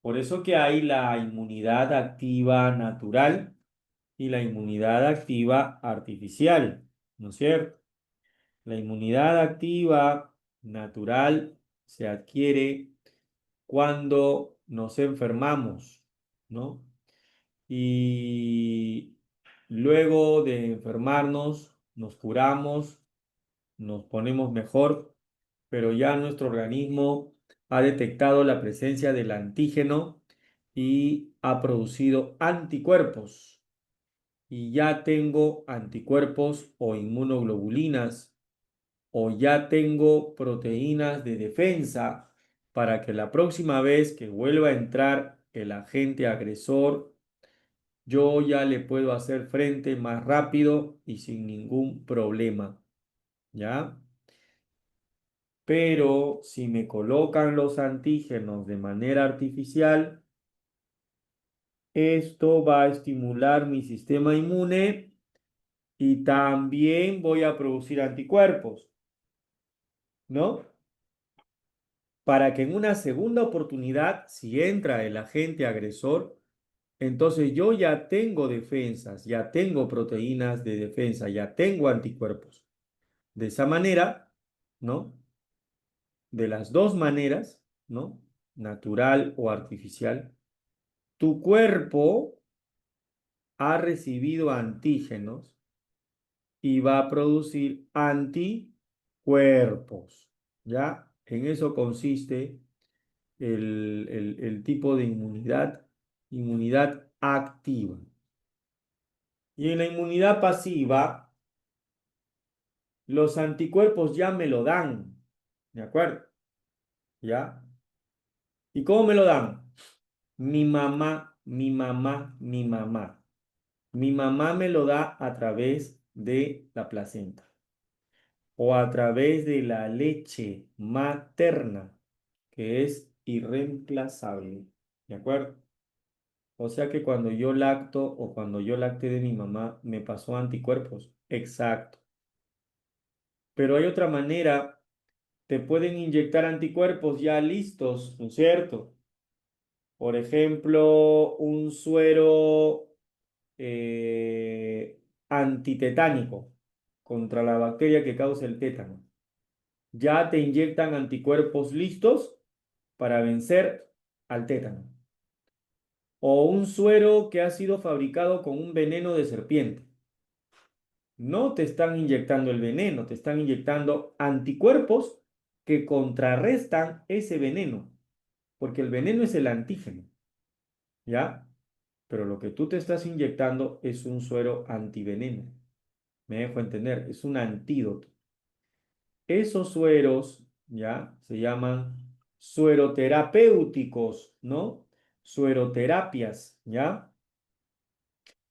Por eso que hay la inmunidad activa natural y la inmunidad activa artificial, ¿no es cierto? La inmunidad activa natural se adquiere cuando nos enfermamos, ¿no? Y luego de enfermarnos, nos curamos, nos ponemos mejor, pero ya nuestro organismo ha detectado la presencia del antígeno y ha producido anticuerpos. Y ya tengo anticuerpos o inmunoglobulinas o ya tengo proteínas de defensa para que la próxima vez que vuelva a entrar el agente agresor, yo ya le puedo hacer frente más rápido y sin ningún problema, ¿ya? Pero si me colocan los antígenos de manera artificial, esto va a estimular mi sistema inmune y también voy a producir anticuerpos, ¿no? Para que en una segunda oportunidad, si entra el agente agresor, entonces yo ya tengo defensas, ya tengo proteínas de defensa, ya tengo anticuerpos. De esa manera, ¿no? De las dos maneras, ¿no? Natural o artificial, tu cuerpo ha recibido antígenos y va a producir anticuerpos, ¿ya? En eso consiste el tipo de inmunidad, inmunidad activa. Y en la inmunidad pasiva, los anticuerpos ya me lo dan, ¿de acuerdo? ¿Ya? ¿Y cómo me lo dan? Mi mamá, mi mamá, mi mamá. Mi mamá me lo da a través de la placenta o a través de la leche materna, que es irreemplazable. ¿De acuerdo? O sea que cuando yo lacto o cuando yo lacté de mi mamá, me pasó anticuerpos. Exacto. Pero hay otra manera, te pueden inyectar anticuerpos ya listos, ¿no es cierto? Por ejemplo, un suero antitetánico contra la bacteria que causa el tétano. Ya te inyectan anticuerpos listos para vencer al tétano. O un suero que ha sido fabricado con un veneno de serpiente. No te están inyectando el veneno, te están inyectando anticuerpos que contrarrestan ese veneno, porque el veneno es el antígeno, ¿ya? Pero lo que tú te estás inyectando es un suero antiveneno. Me dejo entender, es un antídoto. Esos sueros, ¿ya? Se llaman sueroterapéuticos, ¿no? Sueroterapias, ¿ya?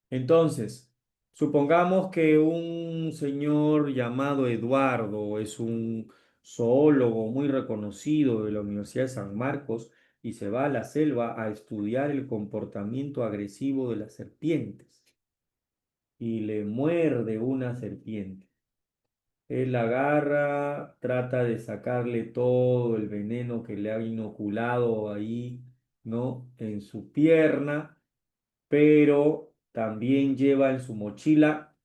Entonces, supongamos que un señor llamado Eduardo es un zoólogo muy reconocido de la Universidad de San Marcos y se va a la selva a estudiar el comportamiento agresivo de las serpientes y le muerde una serpiente. Él la agarra, trata de sacarle todo el veneno que le ha inoculado ahí, ¿no? En su pierna, pero también lleva en su mochila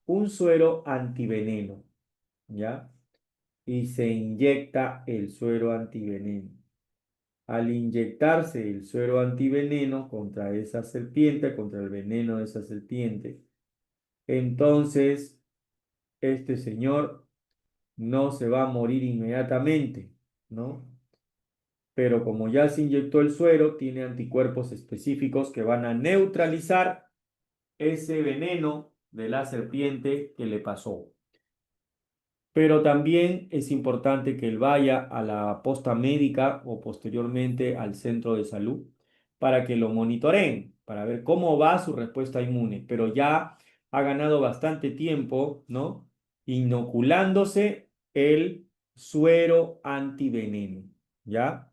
un suero antiveneno, ¿ya? Y se inyecta el suero antiveneno. Al inyectarse el suero antiveneno contra esa serpiente, contra el veneno de esa serpiente, entonces este señor no se va a morir inmediatamente, ¿no? Pero como ya se inyectó el suero, tiene anticuerpos específicos que van a neutralizar ese veneno de la serpiente que le pasó. Pero también es importante que él vaya a la posta médica o posteriormente al centro de salud para que lo monitoreen, para ver cómo va su respuesta inmune. Pero ya ha ganado bastante tiempo, ¿no? Inoculándose el suero antiveneno, ¿ya?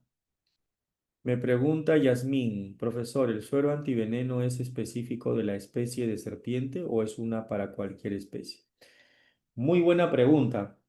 Me pregunta Yasmín, profesor, ¿el suero antiveneno es específico de la especie de serpiente o es una para cualquier especie? Muy buena pregunta.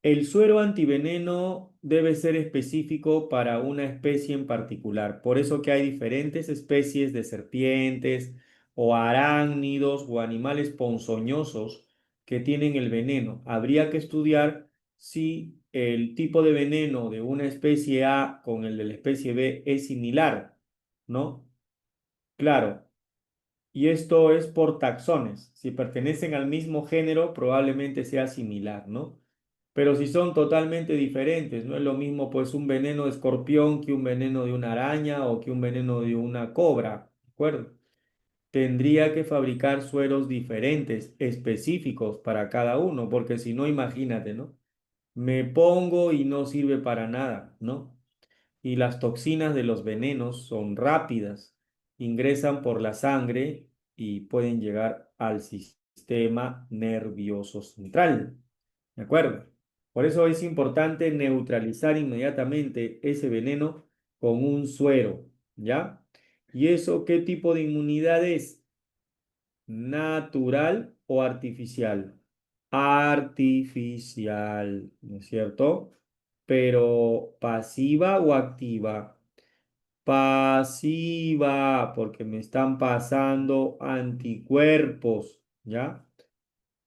El suero antiveneno debe ser específico para una especie en particular. Por eso que hay diferentes especies de serpientes o arácnidos o animales ponzoñosos que tienen el veneno. Habría que estudiar si el tipo de veneno de una especie A con el de la especie B es similar, ¿no? Claro, y esto es por taxones. Si pertenecen al mismo género, probablemente sea similar, ¿no? Pero si son totalmente diferentes, no es lo mismo pues un veneno de escorpión que un veneno de una araña o que un veneno de una cobra, ¿de acuerdo? Tendría que fabricar sueros diferentes, específicos para cada uno, porque si no, imagínate, ¿no? Me pongo y no sirve para nada, ¿no? Y las toxinas de los venenos son rápidas, ingresan por la sangre y pueden llegar al sistema nervioso central. ¿De acuerdo? Por eso es importante neutralizar inmediatamente ese veneno con un suero, ¿ya? ¿Y eso qué tipo de inmunidad es? ¿Natural o artificial? Artificial, ¿no es cierto? Pero pasiva o activa. Pasiva, porque me están pasando anticuerpos, ¿ya?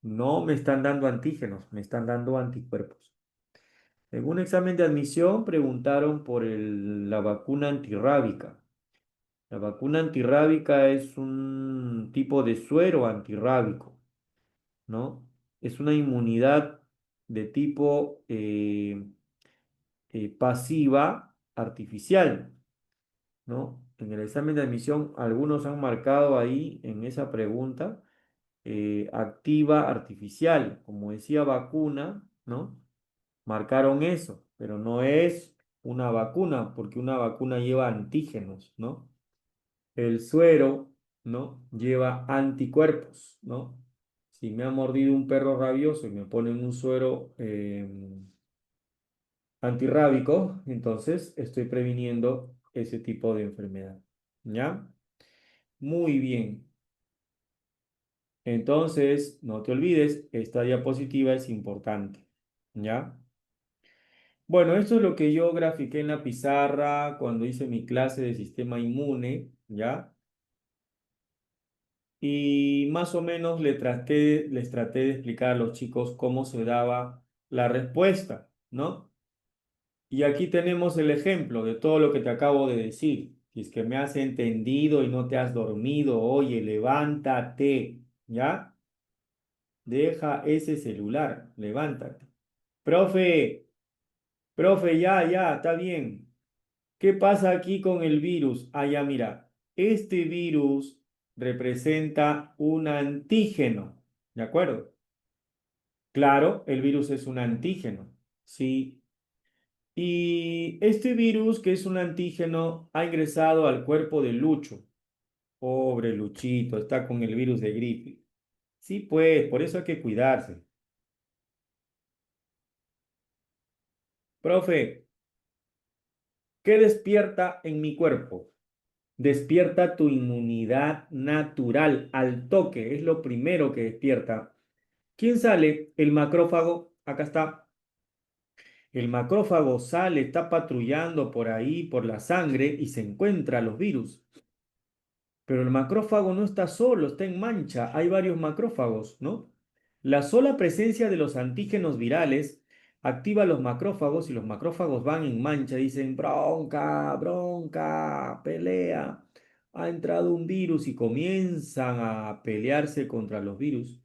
No me están dando antígenos, me están dando anticuerpos. En un examen de admisión preguntaron por la vacuna antirrábica. La vacuna antirrábica es un tipo de suero antirrábico, ¿no? Es una inmunidad de tipo pasiva artificial, ¿no? En el examen de admisión, algunos han marcado ahí en esa pregunta activa artificial, como decía vacuna, ¿no? Marcaron eso, pero no es una vacuna, porque una vacuna lleva antígenos, ¿no? El suero, ¿no? Lleva anticuerpos, ¿no? Si me ha mordido un perro rabioso y me ponen un suero antirrábico, entonces estoy previniendo ese tipo de enfermedad, ¿ya? Muy bien. Entonces, no te olvides, esta diapositiva es importante, ¿ya? Bueno, esto es lo que yo grafiqué en la pizarra cuando hice mi clase de sistema inmune, ¿ya? Y más o menos les traté de explicar a los chicos cómo se daba la respuesta, ¿no? Y aquí tenemos el ejemplo de todo lo que te acabo de decir. Si es que me has entendido y no te has dormido, oye, levántate, ¿ya? Deja ese celular, levántate. Profe, profe, ya, está bien. ¿Qué pasa aquí con el virus? Ah, ya, mira, este virus representa un antígeno, ¿de acuerdo? Claro, el virus es un antígeno, ¿sí? Y este virus, que es un antígeno, ha ingresado al cuerpo de Lucho. Pobre Luchito, está con el virus de gripe. Sí, pues, por eso hay que cuidarse. Profe, ¿qué despierta en mi cuerpo? Despierta tu inmunidad natural al toque, es lo primero que despierta. ¿Quién sale? El macrófago, acá está. El macrófago sale, está patrullando por ahí, por la sangre y se encuentra los virus. Pero el macrófago no está solo, está en mancha, hay varios macrófagos, ¿no? La sola presencia de los antígenos virales activa los macrófagos y los macrófagos van en mancha, dicen bronca, bronca, pelea, ha entrado un virus y comienzan a pelearse contra los virus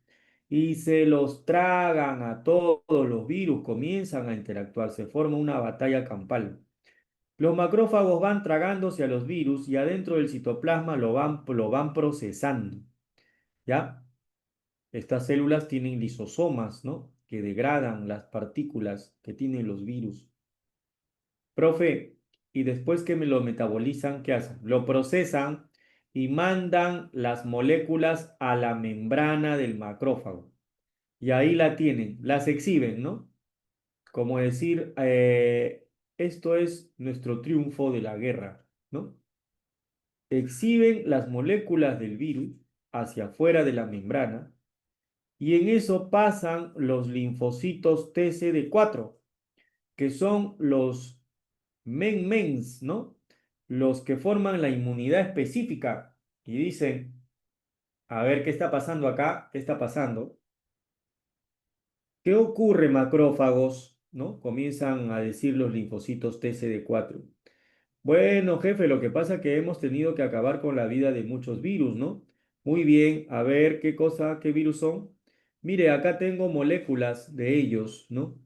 y se los tragan a todos los virus, comienzan a interactuar, se forma una batalla campal. Los macrófagos van tragándose a los virus y adentro del citoplasma lo van procesando, ¿ya? Estas células tienen lisosomas, ¿no? Que degradan las partículas que tienen los virus. Profe, y después que me lo metabolizan, ¿qué hacen? Lo procesan y mandan las moléculas a la membrana del macrófago. Y ahí la tienen, las exhiben, ¿no? Como decir, esto es nuestro triunfo de la guerra, ¿no? Exhiben las moléculas del virus hacia afuera de la membrana y en eso pasan los linfocitos TCD4, que son los men-mens, ¿no? Los que forman la inmunidad específica y dicen, a ver, ¿qué está pasando acá? ¿Qué está pasando? ¿Qué ocurre, macrófagos? ¿No? Comienzan a decir los linfocitos TCD4. Bueno, jefe, lo que pasa es que hemos tenido que acabar con la vida de muchos virus, ¿no? Muy bien, a ver qué cosa, qué virus son. Mire, acá tengo moléculas de ellos, ¿no?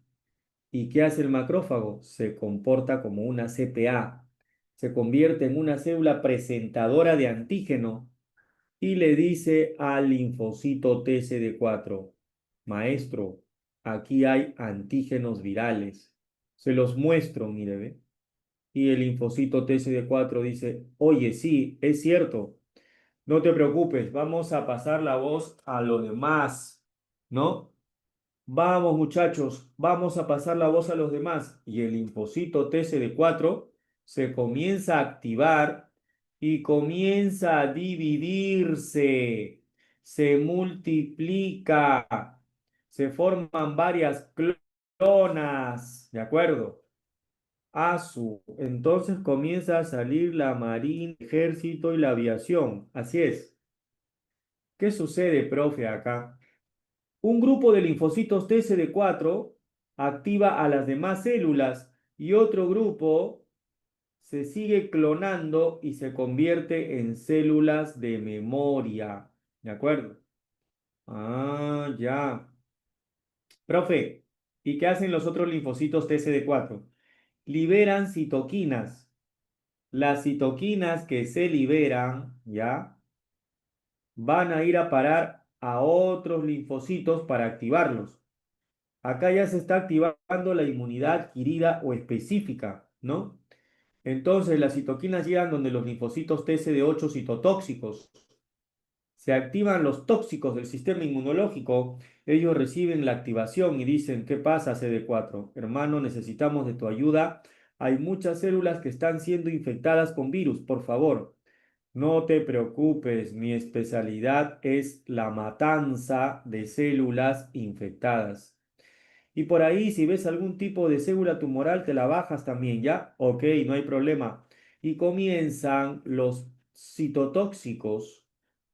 ¿Y qué hace el macrófago? Se comporta como una CPA, se convierte en una célula presentadora de antígeno y le dice al linfocito TCD4, maestro, aquí hay antígenos virales. Se los muestro, mire, ¿ve? Y el linfocito TCD4 dice, oye, sí, es cierto, no te preocupes, vamos a pasar la voz a los demás, ¿no? Vamos, muchachos, vamos a pasar la voz a los demás. Y el linfocito TCD4 se comienza a activar y comienza a dividirse, se multiplica, se forman varias clonas, ¿de acuerdo? Entonces comienza a salir la marina, el ejército y la aviación. Así es. ¿Qué sucede, profe, acá? Un grupo de linfocitos TCD4 activa a las demás células y otro grupo se sigue clonando y se convierte en células de memoria. ¿De acuerdo? Ah, ya. Profe, ¿y qué hacen los otros linfocitos TCD4? Liberan citoquinas. Las citoquinas que se liberan, ¿ya? Van a ir a parar a otros linfocitos para activarlos. Acá ya se está activando la inmunidad adquirida o específica, ¿no? Entonces las citoquinas llegan donde los linfocitos TCD8 citotóxicos. Se activan los tóxicos del sistema inmunológico. Ellos reciben la activación y dicen, ¿qué pasa, CD4? Hermano, necesitamos de tu ayuda. Hay muchas células que están siendo infectadas con virus. Por favor, no te preocupes. Mi especialidad es la matanza de células infectadas. Y por ahí, si ves algún tipo de célula tumoral, te la bajas también, ¿ya? Ok, no hay problema. Y comienzan los citotóxicos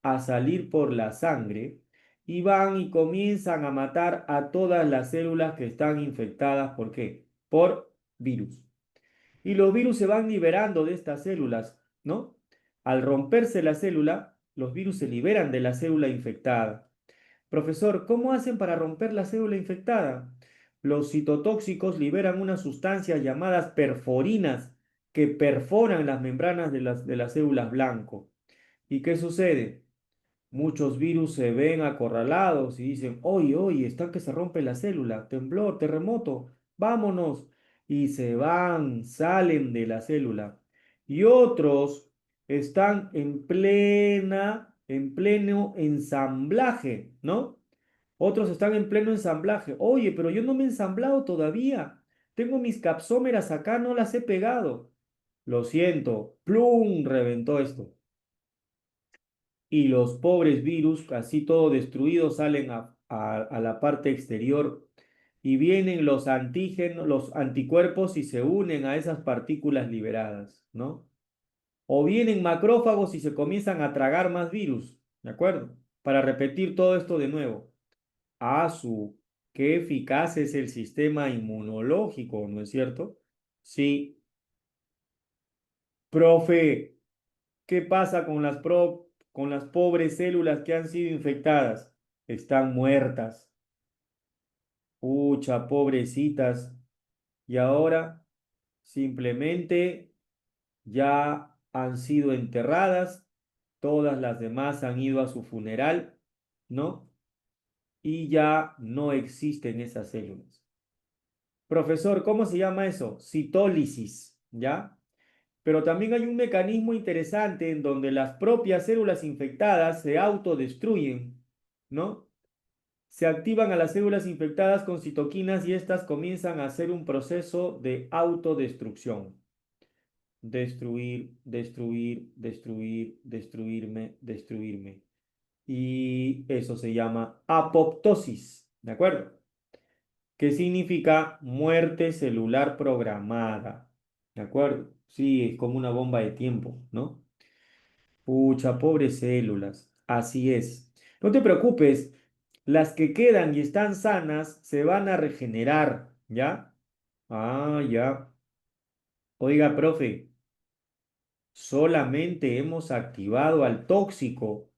a salir por la sangre y van y comienzan a matar a todas las células que están infectadas. ¿Por qué? Por virus. Y los virus se van liberando de estas células, ¿no? Al romperse la célula, los virus se liberan de la célula infectada. Profesor, ¿cómo hacen para romper la célula infectada? Los citotóxicos liberan unas sustancias llamadas perforinas que perforan las membranas de las células blanco. ¿Y qué sucede? Muchos virus se ven acorralados y dicen, oye, oye, está que se rompe la célula, temblor, terremoto, vámonos. Y se van, salen de la célula. Y otros están en pleno ensamblaje, ¿no? Otros están en pleno ensamblaje. Oye, pero yo no me he ensamblado todavía. Tengo mis capsómeras acá, no las he pegado. Lo siento, plum, reventó esto y los pobres virus, así todo destruidos, salen a la parte exterior y vienen los antígenos, los anticuerpos y se unen a esas partículas liberadas, ¿no? O vienen macrófagos y se comienzan a tragar más virus, ¿de acuerdo? Para repetir todo esto de nuevo. Su, qué eficaz es el sistema inmunológico, ¿no es cierto? Sí, profe. ¿Qué pasa con las pobres células que han sido infectadas? Están muertas. Pucha, pobrecitas. Y ahora simplemente ya han sido enterradas. Todas las demás han ido a su funeral, ¿no? Y ya no existen esas células. Profesor, ¿cómo se llama eso? Citólisis, ¿ya? Pero también hay un mecanismo interesante en donde las propias células infectadas se autodestruyen, ¿no? Se activan a las células infectadas con citoquinas y estas comienzan a hacer un proceso de autodestrucción. Destruir, destruir, destruir, destruirme, destruirme. Y eso se llama apoptosis, ¿de acuerdo? ¿Qué significa muerte celular programada? ¿De acuerdo? Sí, es como una bomba de tiempo, ¿no? Pucha, pobres células. Así es. No te preocupes, las que quedan y están sanas se van a regenerar, ¿ya? Ah, ya. Oiga, profe, solamente hemos activado al tóxico.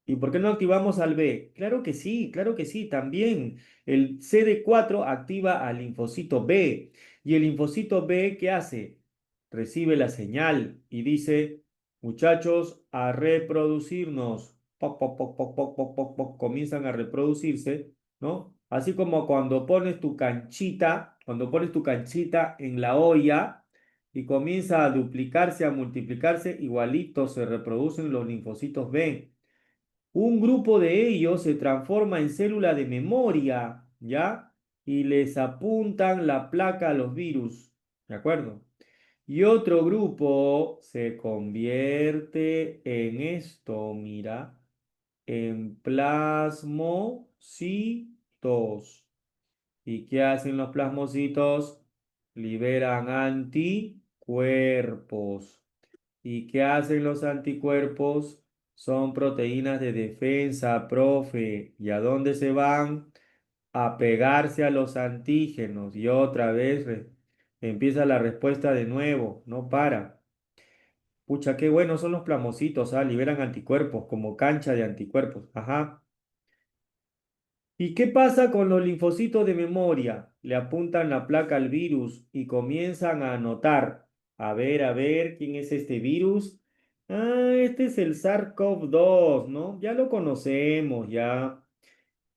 ¿Y por qué no activamos al B? Claro que sí, también. El CD4 activa al linfocito B. ¿Y el linfocito B qué hace? Recibe la señal y dice, muchachos, a reproducirnos. Poc, poc, poc, poc, poc, poc, poc, poc, comienzan a reproducirse, ¿no? Así como cuando pones tu canchita en la olla y comienza a duplicarse, a multiplicarse, igualito se reproducen los linfocitos B. Un grupo de ellos se transforma en célula de memoria, ¿ya? Y les apuntan la placa a los virus, ¿de acuerdo? Y otro grupo se convierte en esto, mira, en plasmocitos. ¿Y qué hacen los plasmocitos? Liberan anticuerpos. ¿Y qué hacen los anticuerpos? Son proteínas de defensa, profe. ¿Y a dónde se van? A pegarse a los antígenos. Y otra vez empieza la respuesta de nuevo. No para. Pucha, qué buenos son los plasmocitos, ¿ah? Liberan anticuerpos como cancha de anticuerpos. Ajá. ¿Y qué pasa con los linfocitos de memoria? Le apuntan la placa al virus y comienzan a anotar. A ver, ¿quién es este virus? Ah, este es el SARS-CoV-2, ¿no? Ya lo conocemos, ya.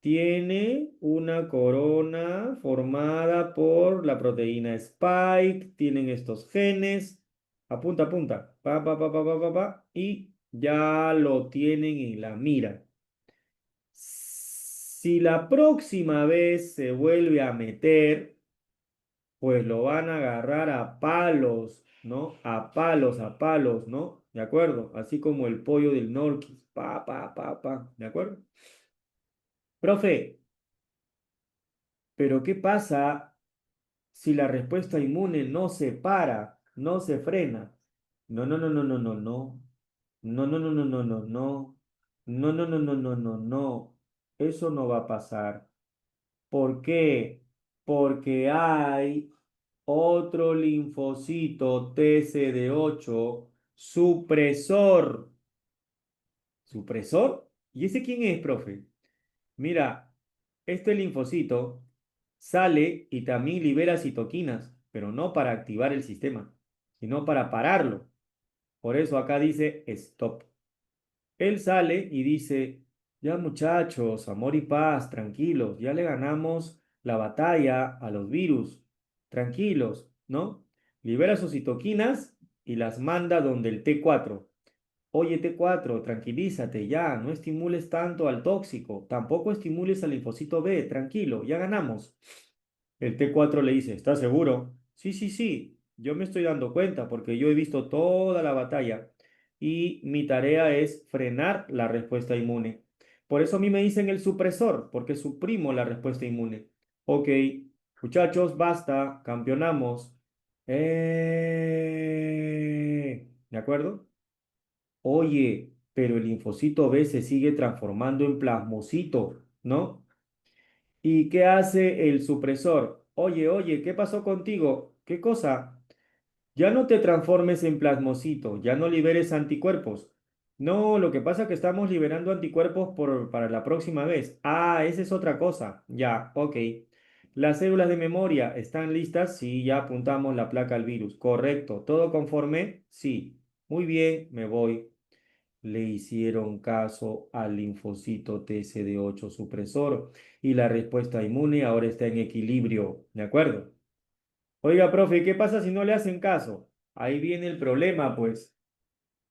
Tiene una corona formada por la proteína Spike, tienen estos genes. Apunta, apunta. Pa, pa, pa, pa, pa, pa, pa, y ya lo tienen en la mira. Si la próxima vez se vuelve a meter, pues lo van a agarrar a palos, ¿no? A palos, ¿no? ¿De acuerdo? Así como el pollo del Norquis. Pa, pa, pa, pa. ¿De acuerdo? Profe, pero ¿qué pasa si la respuesta inmune no se para, no se frena? No, no, no, no, no, no, no. No, no, no, no, no, no, no. No, no, no, no, no, no, no. Eso no va a pasar. ¿Por qué? Porque hay otro linfocito TCD8 supresor. ¿Supresor? ¿Y ese quién es, profe? Mira, este linfocito sale y también libera citoquinas, pero no para activar el sistema, sino para pararlo. Por eso acá dice stop. Él sale y dice, ya muchachos, amor y paz, tranquilos, ya le ganamos la batalla a los virus, tranquilos, ¿no? Libera sus citoquinas y las manda donde el T4. Oye, T4, tranquilízate ya, no estimules tanto al tóxico, tampoco estimules al linfocito B, tranquilo, ya ganamos. El T4 le dice, ¿estás seguro? Sí, sí, sí, yo me estoy dando cuenta porque yo he visto toda la batalla y mi tarea es frenar la respuesta inmune. Por eso a mí me dicen el supresor, porque suprimo la respuesta inmune. Ok, muchachos, basta, campeonamos. ¿De acuerdo? Oye, pero el linfocito B se sigue transformando en plasmocito, ¿no? ¿Y qué hace el supresor? Oye, oye, ¿qué pasó contigo? ¿Qué cosa? Ya no te transformes en plasmocito, ya no liberes anticuerpos. No, lo que pasa es que estamos liberando anticuerpos para la próxima vez. Ah, esa es otra cosa. Ya, ok. Las células de memoria están listas. Sí, ya apuntamos la placa al virus. Correcto. ¿Todo conforme? Sí. Muy bien, me voy. Le hicieron caso al linfocito TCD8 supresor y la respuesta inmune ahora está en equilibrio. ¿De acuerdo? Oiga, profe, ¿qué pasa si no le hacen caso? Ahí viene el problema, pues.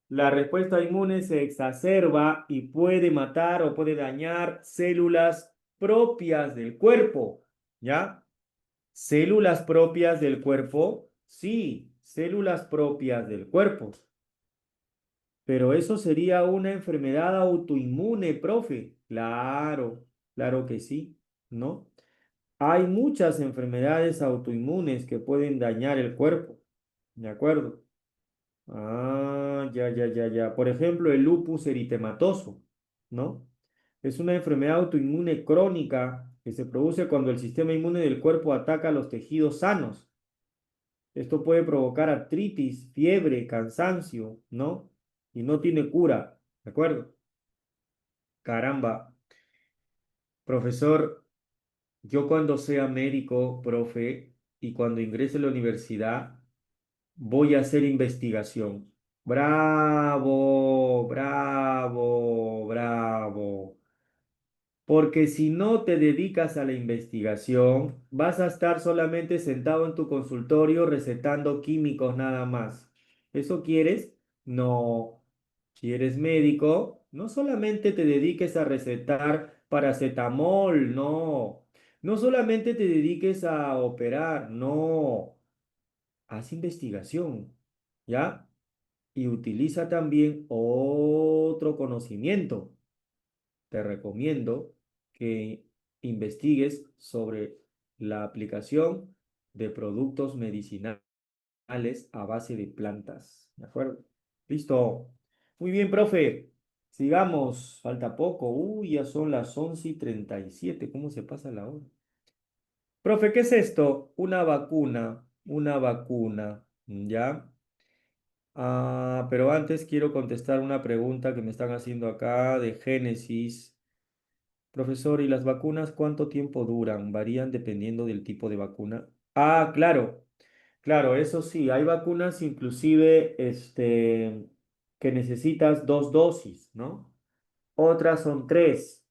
La respuesta inmune se exacerba y puede matar o puede dañar células propias del cuerpo, ¿ya? Células propias del cuerpo, sí, células propias del cuerpo. Pero eso sería una enfermedad autoinmune, profe. Claro, claro que sí, ¿no? Hay muchas enfermedades autoinmunes que pueden dañar el cuerpo, ¿de acuerdo? Ah, ya, ya, ya, ya. Por ejemplo, el lupus eritematoso, ¿no? Es una enfermedad autoinmune crónica que se produce cuando el sistema inmune del cuerpo ataca a los tejidos sanos. Esto puede provocar artritis, fiebre, cansancio, ¿no? Y no tiene cura, ¿de acuerdo? Caramba, profesor, yo cuando sea médico, profe, y cuando ingrese a la universidad, voy a hacer investigación. Bravo, bravo, bravo. Porque si no te dedicas a la investigación, vas a estar solamente sentado en tu consultorio recetando químicos nada más. ¿Eso quieres? No. Si eres médico, no solamente te dediques a recetar paracetamol, no. No solamente te dediques a operar, no. Haz investigación, ¿ya? Y utiliza también otro conocimiento. Te recomiendo que investigues sobre la aplicación de productos medicinales a base de plantas. ¿De acuerdo? Listo. Muy bien, profe. Sigamos. Falta poco. Uy, ya son las 11:37. ¿Cómo se pasa la hora? Profe, ¿qué es esto? Una vacuna. Una vacuna. ¿Ya? Ah, pero antes quiero contestar una pregunta que me están haciendo acá de Génesis. Profesor, ¿y las vacunas cuánto tiempo duran? ¿Varían dependiendo del tipo de vacuna? Ah, claro, claro, eso sí, hay vacunas inclusive que necesitas 2 dosis, ¿no? Otras son 3,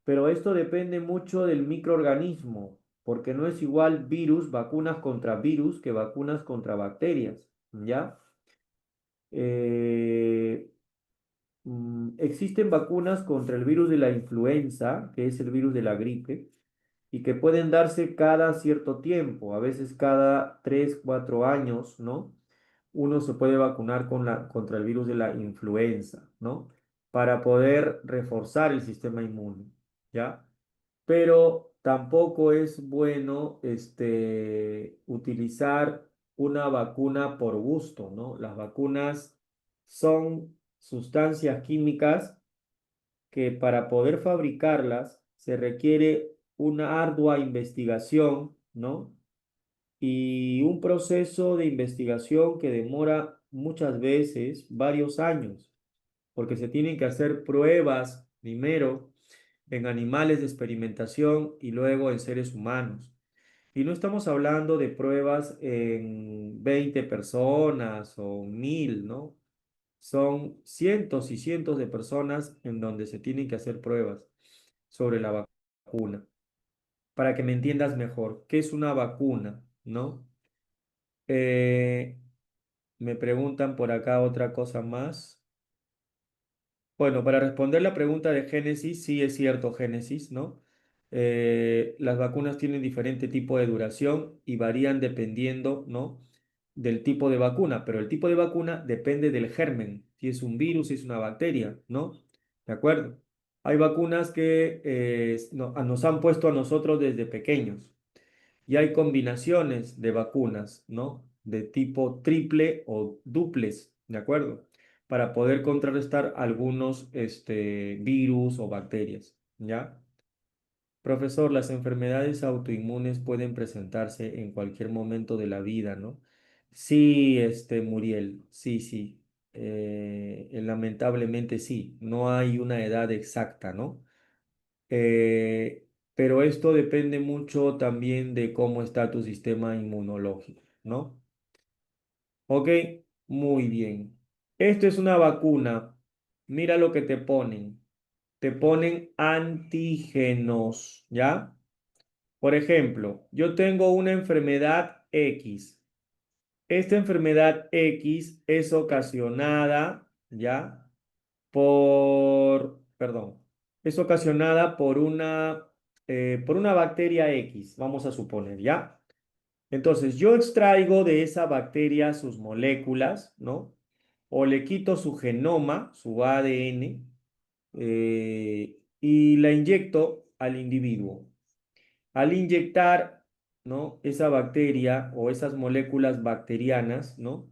pero esto depende mucho del microorganismo, porque no es igual vacunas contra virus que vacunas contra bacterias, ¿ya? Eh, Existen vacunas contra el virus de la influenza, que es el virus de la gripe, y que pueden darse cada cierto tiempo, a veces cada 3, 4 años, ¿no? Uno se puede vacunar contra el virus de la influenza, ¿no? Para poder reforzar el sistema inmune, ¿ya? Pero tampoco es bueno utilizar una vacuna por gusto, ¿no? Las vacunas son sustancias químicas que para poder fabricarlas se requiere una ardua investigación, ¿no? Y un proceso de investigación que demora muchas veces varios años, porque se tienen que hacer pruebas primero en animales de experimentación y luego en seres humanos. Y no estamos hablando de pruebas en 20 personas o 1000, ¿no? Son cientos y cientos de personas en donde se tienen que hacer pruebas sobre la vacuna. Para que me entiendas mejor, ¿qué es una vacuna? ¿No? Eh, Me preguntan por acá otra cosa más. Bueno, para responder la pregunta de Génesis, sí es cierto, Génesis, ¿no? Las vacunas tienen diferente tipo de duración y varían dependiendo, ¿no? Del tipo de vacuna, pero el tipo de vacuna depende del germen, si es un virus, si es una bacteria, ¿no? ¿De acuerdo? Hay vacunas que nos han puesto a nosotros desde pequeños y hay combinaciones de vacunas, ¿no? De tipo triple o duples, ¿de acuerdo? Para poder contrarrestar algunos virus o bacterias, ¿ya? Profesor, las enfermedades autoinmunes pueden presentarse en cualquier momento de la vida, ¿no? Sí, Muriel, sí, sí. Lamentablemente sí, no hay una edad exacta, ¿no? Pero esto depende mucho también de cómo está tu sistema inmunológico, ¿no? Ok, muy bien. Esto es una vacuna. Mira lo que te ponen. Te ponen antígenos, ¿ya? Por ejemplo, yo tengo una enfermedad X. Esta enfermedad X es ocasionada, ¿ya? Es ocasionada por una por una bacteria X, vamos a suponer, ¿ya? Entonces, yo extraigo de esa bacteria sus moléculas, ¿no? O le quito su genoma, su ADN, y la inyecto al individuo. Al inyectar, ¿no? Esa bacteria o esas moléculas bacterianas, ¿no?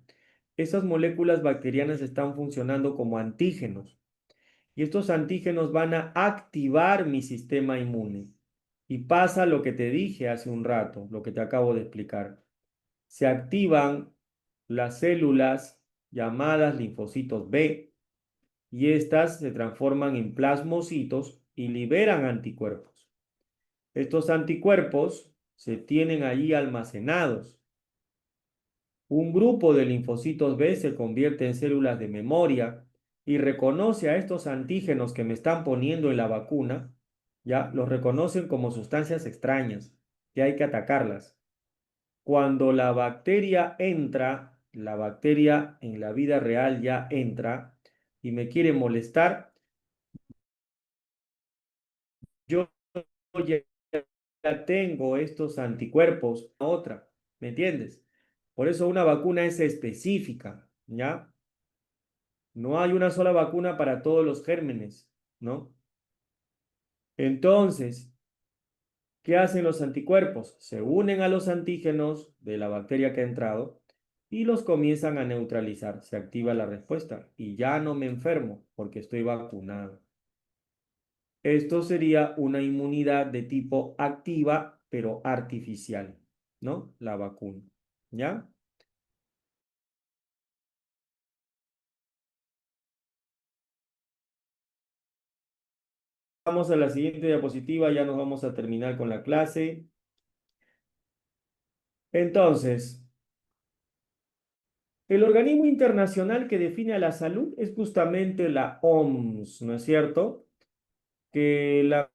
Esas moléculas bacterianas están funcionando como antígenos y estos antígenos van a activar mi sistema inmune. Y pasa lo que te dije hace un rato, lo que te acabo de explicar. Se activan las células llamadas linfocitos B y estas se transforman en plasmocitos y liberan anticuerpos. Estos anticuerpos se tienen allí almacenados. Un grupo de linfocitos B se convierte en células de memoria y reconoce a estos antígenos que me están poniendo en la vacuna, ya los reconocen como sustancias extrañas, que hay que atacarlas. Cuando la bacteria entra, la bacteria en la vida real ya entra y me quiere molestar, yo ya tengo estos anticuerpos, otra, ¿me entiendes? Por eso una vacuna es específica, ¿ya? No hay una sola vacuna para todos los gérmenes, ¿no? Entonces, ¿qué hacen los anticuerpos? Se unen a los antígenos de la bacteria que ha entrado y los comienzan a neutralizar. Se activa la respuesta y ya no me enfermo porque estoy vacunado. Esto sería una inmunidad de tipo activa, pero artificial, ¿no? La vacuna, ¿ya? Vamos a la siguiente diapositiva, ya nos vamos a terminar con la clase. Entonces, el organismo internacional que define a la salud es justamente la OMS, ¿no es cierto? Que la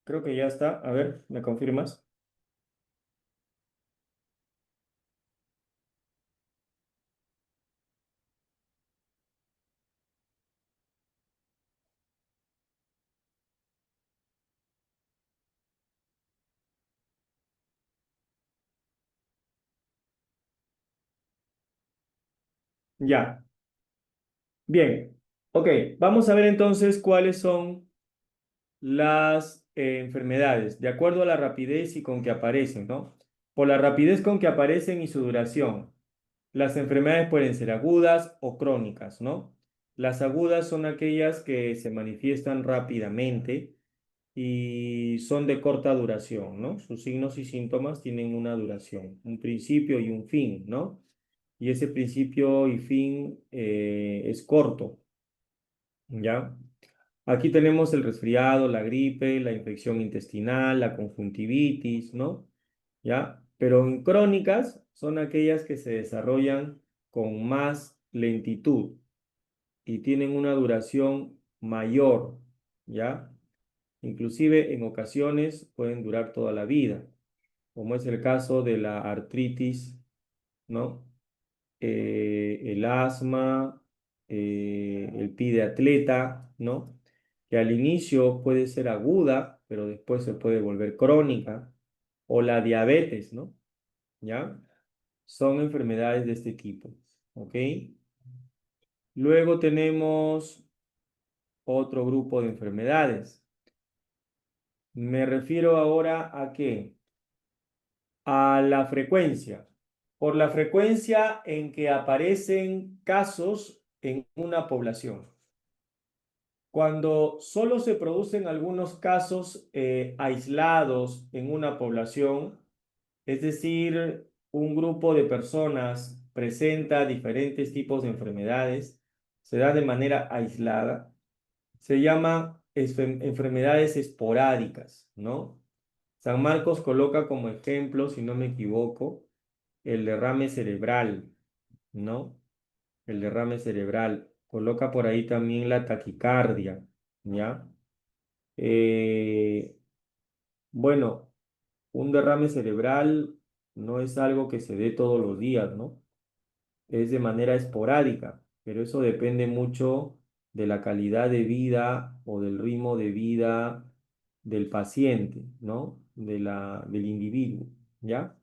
creo que ya está. A ver, ¿me confirmas? Ya. Bien. Ok, vamos a ver entonces cuáles son las enfermedades, de acuerdo a la rapidez y con que aparecen, ¿no? Por la rapidez con que aparecen y su duración. Las enfermedades pueden ser agudas o crónicas, ¿no? Las agudas son aquellas que se manifiestan rápidamente y son de corta duración, ¿no? Sus signos y síntomas tienen una duración, un principio y un fin, ¿no? Y ese principio y fin es corto, ¿ya? Aquí tenemos el resfriado, la gripe, la infección intestinal, la conjuntivitis, ¿no? ¿Ya? Pero en crónicas son aquellas que se desarrollan con más lentitud. y tienen una duración mayor, ¿ya? Inclusive en ocasiones pueden durar toda la vida, como es el caso de la artritis, ¿no? El asma, el pie de atleta, ¿no? Que al inicio puede ser aguda, pero después se puede volver crónica, o la diabetes, ¿no? ¿Ya? Son enfermedades de este tipo, ¿ok? Luego tenemos otro grupo de enfermedades. Me refiero ahora a qué? A la frecuencia. Por la frecuencia en que aparecen casos en una población. Cuando solo se producen algunos casos aislados en una población, es decir, un grupo de personas presenta diferentes tipos de enfermedades, se da de manera aislada, se llaman enfermedades esporádicas, ¿no? San Marcos coloca como ejemplo, si no me equivoco, el derrame cerebral, ¿no? El derrame cerebral. Coloca por ahí también la taquicardia, ¿ya? Eh, bueno, un derrame cerebral no es algo que se dé todos los días, ¿no? Es de manera esporádica, pero eso depende mucho de la calidad de vida o del ritmo de vida del paciente, ¿no? Del individuo, ¿ya?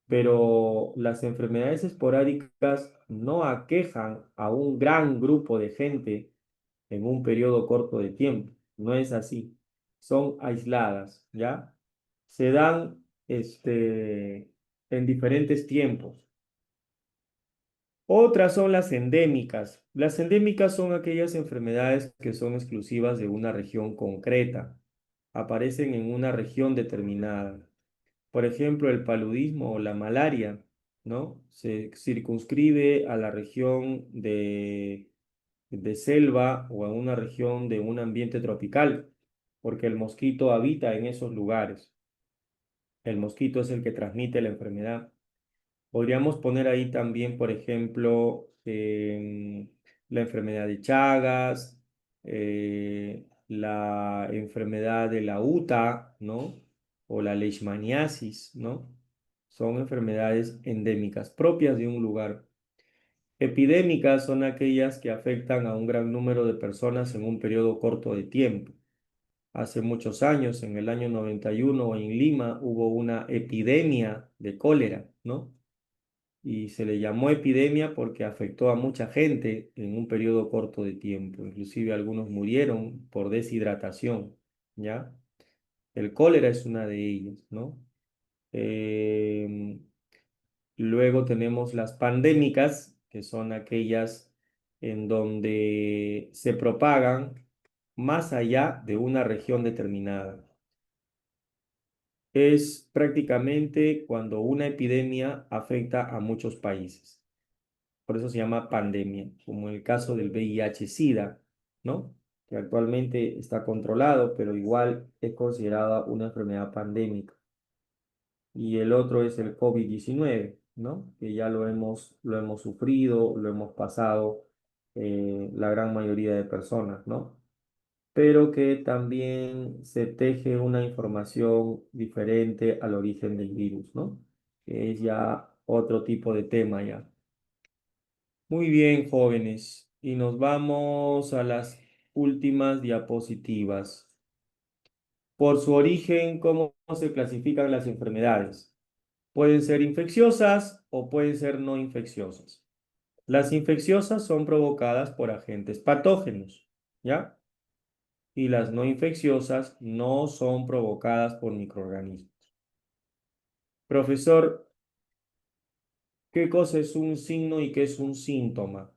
Pero las enfermedades esporádicas no aquejan a un gran grupo de gente en un periodo corto de tiempo. No es así. Son aisladas, ¿ya? Se dan en diferentes tiempos. Otras son las endémicas. Las endémicas son aquellas enfermedades que son exclusivas de una región concreta. Aparecen en una región determinada. Por ejemplo, el paludismo o la malaria, ¿no? Se circunscribe a la región de selva o a una región de un ambiente tropical, porque el mosquito habita en esos lugares. El mosquito es el que transmite la enfermedad. Podríamos poner ahí también, por ejemplo, la enfermedad de Chagas, la enfermedad de la UTA, ¿no? O la leishmaniasis, ¿no? Son enfermedades endémicas propias de un lugar. Epidémicas son aquellas que afectan a un gran número de personas en un periodo corto de tiempo. Hace muchos años, en el año 91, en Lima hubo una epidemia de cólera, ¿no? Y se le llamó epidemia porque afectó a mucha gente en un periodo corto de tiempo. Inclusive algunos murieron por deshidratación, ¿ya? El cólera es una de ellas, ¿no? Em, Luego tenemos las pandémicas, que son aquellas en donde se propagan más allá de una región determinada. Es prácticamente cuando una epidemia afecta a muchos países. Por eso se llama pandemia, como en el caso del VIH-Sida, ¿no? Que actualmente está controlado, pero igual es considerada una enfermedad pandémica. Y el otro es el COVID-19, ¿no? Que ya lo hemos sufrido, lo hemos pasado la gran mayoría de personas, ¿no? Pero que también se teje una información diferente al origen del virus, ¿no? Que es ya otro tipo de tema ya. Muy bien, jóvenes, y nos vamos a las últimas diapositivas. Por su origen, ¿cómo se clasifican las enfermedades? Pueden ser infecciosas o pueden ser no infecciosas. Las infecciosas son provocadas por agentes patógenos, ¿ya? Y las no infecciosas no son provocadas por microorganismos. Profesor, ¿qué cosa es un signo y qué es un síntoma?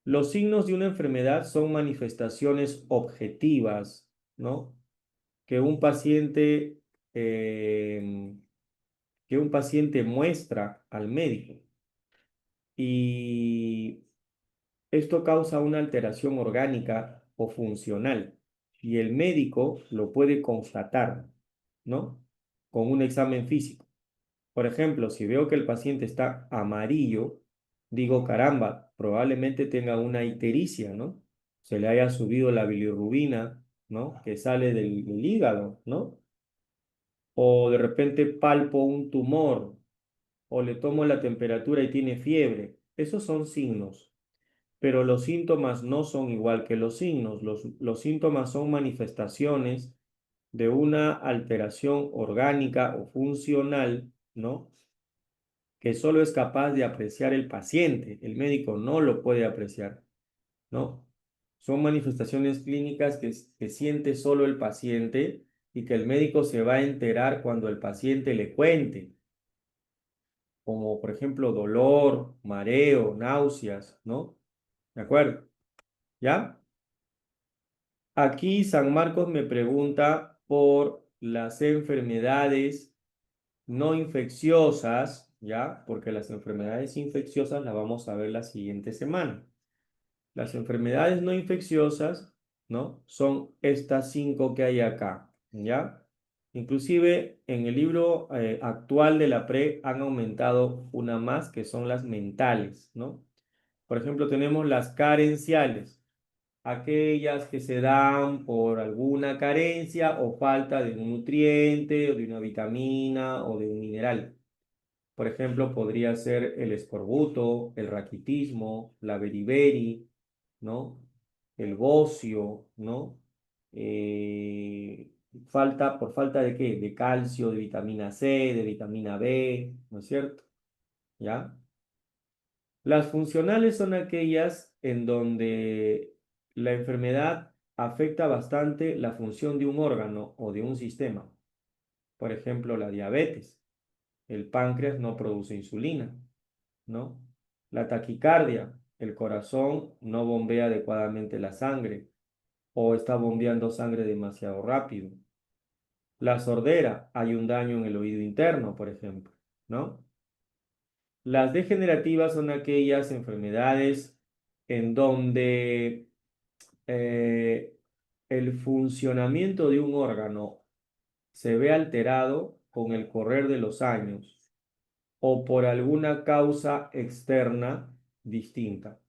Los signos de una enfermedad son manifestaciones objetivas, ¿no? Que un paciente, eh, que un paciente muestra al médico. Y esto causa una alteración orgánica o funcional. Y el médico lo puede constatar, ¿no? Con un examen físico. Por ejemplo, si veo que el paciente está amarillo, digo, caramba, probablemente tenga una ictericia, ¿no? Se le haya subido la bilirrubina, ¿no? Que sale del hígado, ¿no? O de repente palpo un tumor, o le tomo la temperatura y tiene fiebre. Esos son signos, pero los síntomas no son igual que los signos. Los síntomas son manifestaciones de una alteración orgánica o funcional, ¿no? Que solo es capaz de apreciar el paciente. El médico no lo puede apreciar, ¿no? Son manifestaciones clínicas que siente solo el paciente y que el médico se va a enterar cuando el paciente le cuente, como por ejemplo dolor, mareo, náuseas, ¿no? ¿De acuerdo? ¿Ya? Aquí San Marcos me pregunta por las enfermedades no infecciosas, ¿ya? Porque las enfermedades infecciosas las vamos a ver la siguiente semana. Las enfermedades no infecciosas, ¿no? Son estas cinco que hay acá, ¿ya? Inclusive en el libro actual de la PRE han aumentado una más que son las mentales, ¿no? Por ejemplo, tenemos las carenciales, aquellas que se dan por alguna carencia o falta de un nutriente o de una vitamina o de un mineral. Por ejemplo, podría ser el escorbuto, el raquitismo, la beriberi, ¿no? El bocio, ¿no? Eh, ¿Por falta de qué? De calcio, de vitamina C, de vitamina B, ¿no es cierto? ¿Ya? Las funcionales son aquellas en donde la enfermedad afecta bastante la función de un órgano o de un sistema. Por ejemplo, la diabetes. El páncreas no produce insulina, ¿no? La taquicardia, el corazón no bombea adecuadamente la sangre o está bombeando sangre demasiado rápido. La sordera, hay un daño en el oído interno, por ejemplo, ¿no? Las degenerativas son aquellas enfermedades en donde eh, el funcionamiento de un órgano se ve alterado con el correr de los años o por alguna causa externa distinta.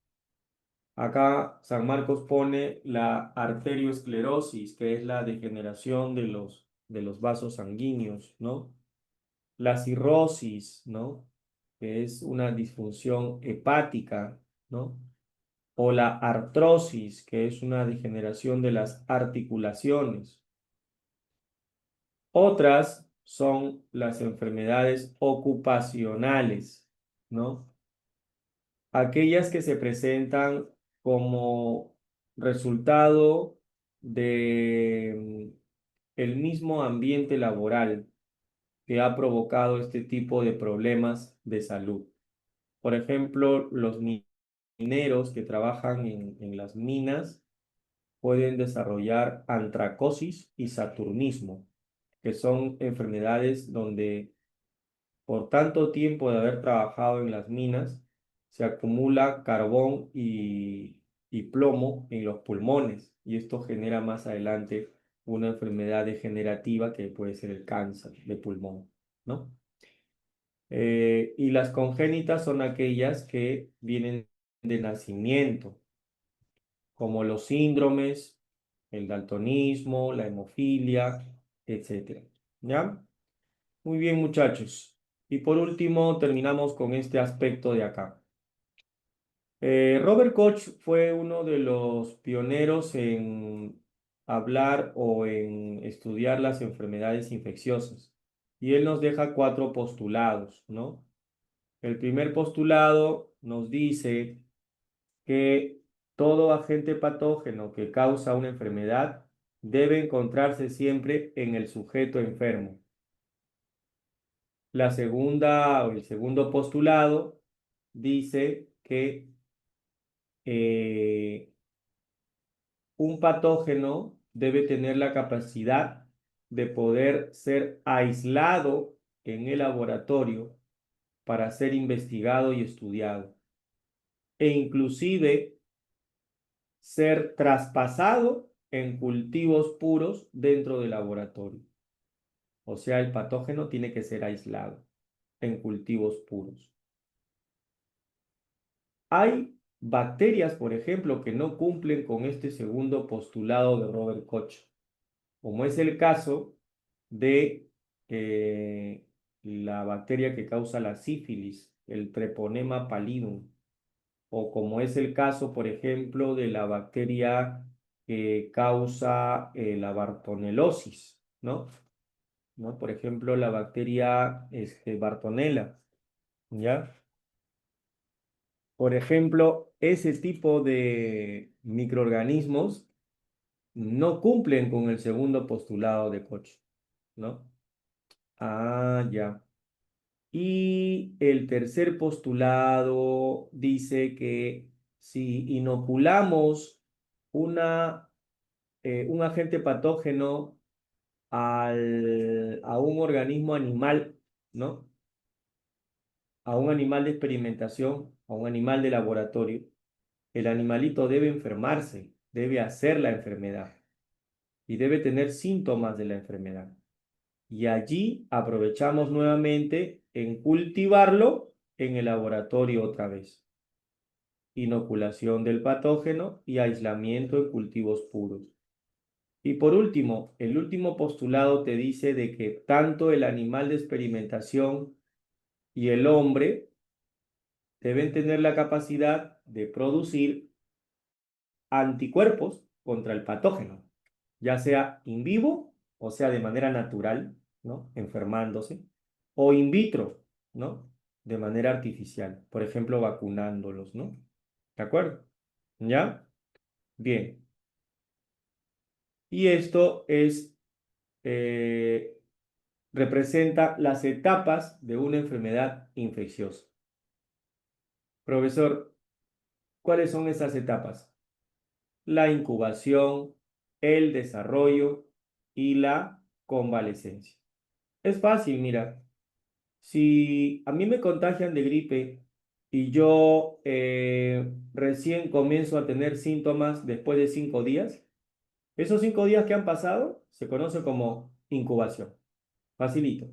Acá San Marcos pone la arteriosclerosis, que es la degeneración de los vasos sanguíneos, ¿no? La cirrosis, ¿no? Que es una disfunción hepática, ¿no? O la artrosis, que es una degeneración de las articulaciones. Otras son las enfermedades ocupacionales, ¿no? Aquellas que se presentan como resultado de el mismo ambiente laboral que ha provocado este tipo de problemas de salud. Por ejemplo, los mineros que trabajan en las minas pueden desarrollar antracosis y saturnismo, que son enfermedades donde por tanto tiempo de haber trabajado en las minas, se acumula carbón y plomo en los pulmones y esto genera más adelante una enfermedad degenerativa que puede ser el cáncer de pulmón, ¿no? Y las congénitas son aquellas que vienen de nacimiento, como los síndromes, el daltonismo, la hemofilia, etcétera. ¿Ya? Muy bien, muchachos. Y por último, terminamos con este aspecto de acá. Robert Koch fue uno de los pioneros en hablar o en estudiar las enfermedades infecciosas. Y él nos deja cuatro postulados, ¿no? El primer postulado nos dice que todo agente patógeno que causa una enfermedad debe encontrarse siempre en el sujeto enfermo. La segunda o el segundo postulado dice que eh, un patógeno debe tener la capacidad de poder ser aislado en el laboratorio para ser investigado y estudiado e inclusive ser traspasado en cultivos puros dentro del laboratorio. O sea, el patógeno tiene que ser aislado en cultivos puros. Hay bacterias, por ejemplo, que no cumplen con este segundo postulado de Robert Koch, como es el caso de la bacteria que causa la sífilis, el Treponema pallidum, o como es el caso, por ejemplo, de la bacteria que causa la bartonelosis, ¿no? ¿No? Por ejemplo, la bacteria Bartonella, ¿ya? Por ejemplo, ese tipo de microorganismos no cumplen con el segundo postulado de Koch, ¿no? Ah, ya. Y el tercer postulado dice que si inoculamos un agente patógeno a un organismo animal, ¿no? A un animal de experimentación, a un animal de laboratorio, el animalito debe enfermarse, debe hacer la enfermedad y debe tener síntomas de la enfermedad. Y allí aprovechamos nuevamente en cultivarlo en el laboratorio otra vez. Inoculación del patógeno y aislamiento en cultivos puros. Y por último, el último postulado te dice de que tanto el animal de experimentación y el hombre deben tener la capacidad de producir anticuerpos contra el patógeno, ya sea in vivo, o sea, de manera natural, ¿no? Enfermándose, o in vitro, ¿no? De manera artificial, por ejemplo, vacunándolos, ¿no? ¿De acuerdo? ¿Ya? Bien. Y esto eh, representa las etapas de una enfermedad infecciosa. Profesor, ¿cuáles son esas etapas? La incubación, el desarrollo y la convalecencia. Es fácil, mira. Si a mí me contagian de gripe y yo recién comienzo a tener síntomas después de 5 días, esos 5 días que han pasado se conoce como incubación. Facilito.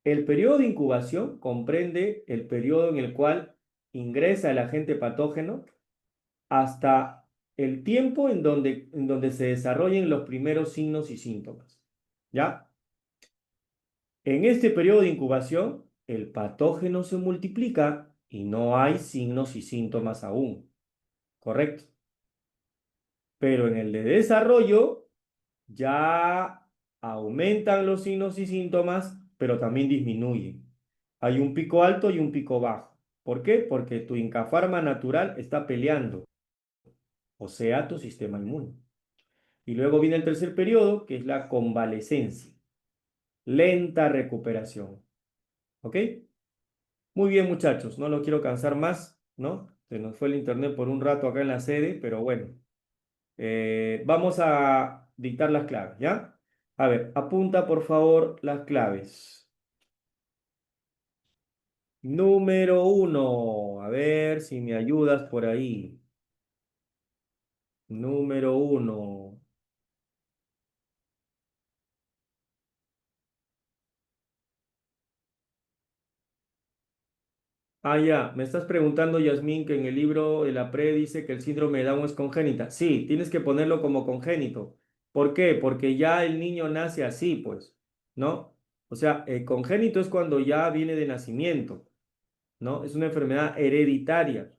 El periodo de incubación comprende el periodo en el cual ingresa el agente patógeno hasta el tiempo en donde se desarrollen los primeros signos y síntomas. ¿Ya? En este periodo de incubación, el patógeno se multiplica y no hay signos y síntomas aún. ¿Correcto? Pero en el de desarrollo ya aumentan los signos y síntomas, pero también disminuyen. Hay un pico alto y un pico bajo. ¿Por qué? Porque tu incafarma natural está peleando, o sea, tu sistema inmune. Y luego viene el tercer periodo, que es la convalecencia. Lenta recuperación. ¿Ok? Muy bien, muchachos. No los quiero cansar más, ¿no? Se nos fue el internet por un rato acá en la sede, pero bueno. Vamos a dictar las claves, ¿ya? A ver, apunta por favor las claves. Número 1. A ver si me ayudas por ahí. Número 1. Ah, ya, me estás preguntando, Yasmín, que en el libro de la PRE dice que el síndrome de Down es congénita. Sí, tienes que ponerlo como congénito. ¿Por qué? Porque ya el niño nace así, pues, ¿no? O sea, el congénito es cuando ya viene de nacimiento, ¿no? Es una enfermedad hereditaria.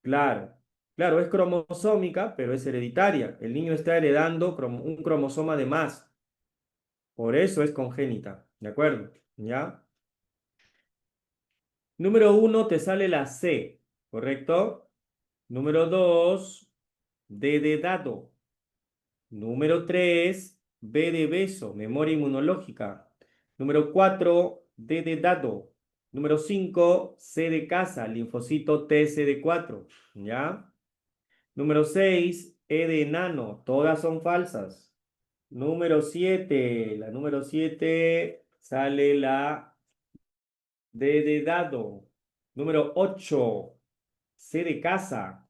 Claro, claro, es cromosómica, pero es hereditaria. El niño está heredando un cromosoma de más. Por eso es congénita, ¿de acuerdo? ¿Ya? Número 1 te sale la C, ¿correcto? Número 2, D de dado. Número 3, B de beso, memoria inmunológica. Número 4, D de dado. Número 5, C de casa, linfocito TCD4. ¿Ya? Número 6, E de enano. Todas son falsas. Número 7, la número 7 sale la D de dado. Número 8, C de casa.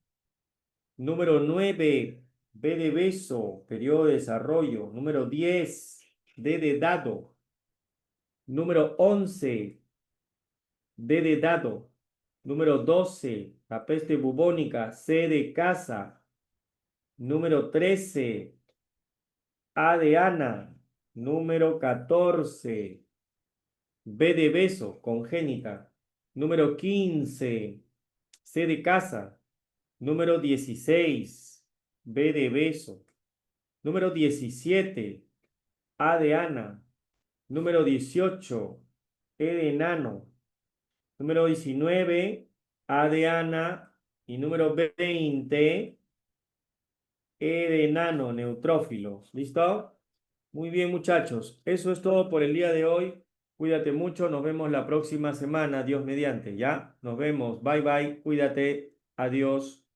Número 9, B de beso, periodo de desarrollo. Número 10, D de dado. Número 11, D de dado. Número 12, la peste bubónica, C de casa. Número 13, A de Ana. Número 14, B de beso, congénita. Número 15, C de casa. Número 16, B de beso. Número 17, A de Ana. Número 18, E de enano. Número 19, A de Ana. Y número 20, E de enano, neutrófilo. ¿Listo? Muy bien, muchachos. Eso es todo por el día de hoy. Cuídate mucho. Nos vemos la próxima semana. Dios mediante. ¿Ya? Nos vemos. Bye bye. Cuídate. Adiós.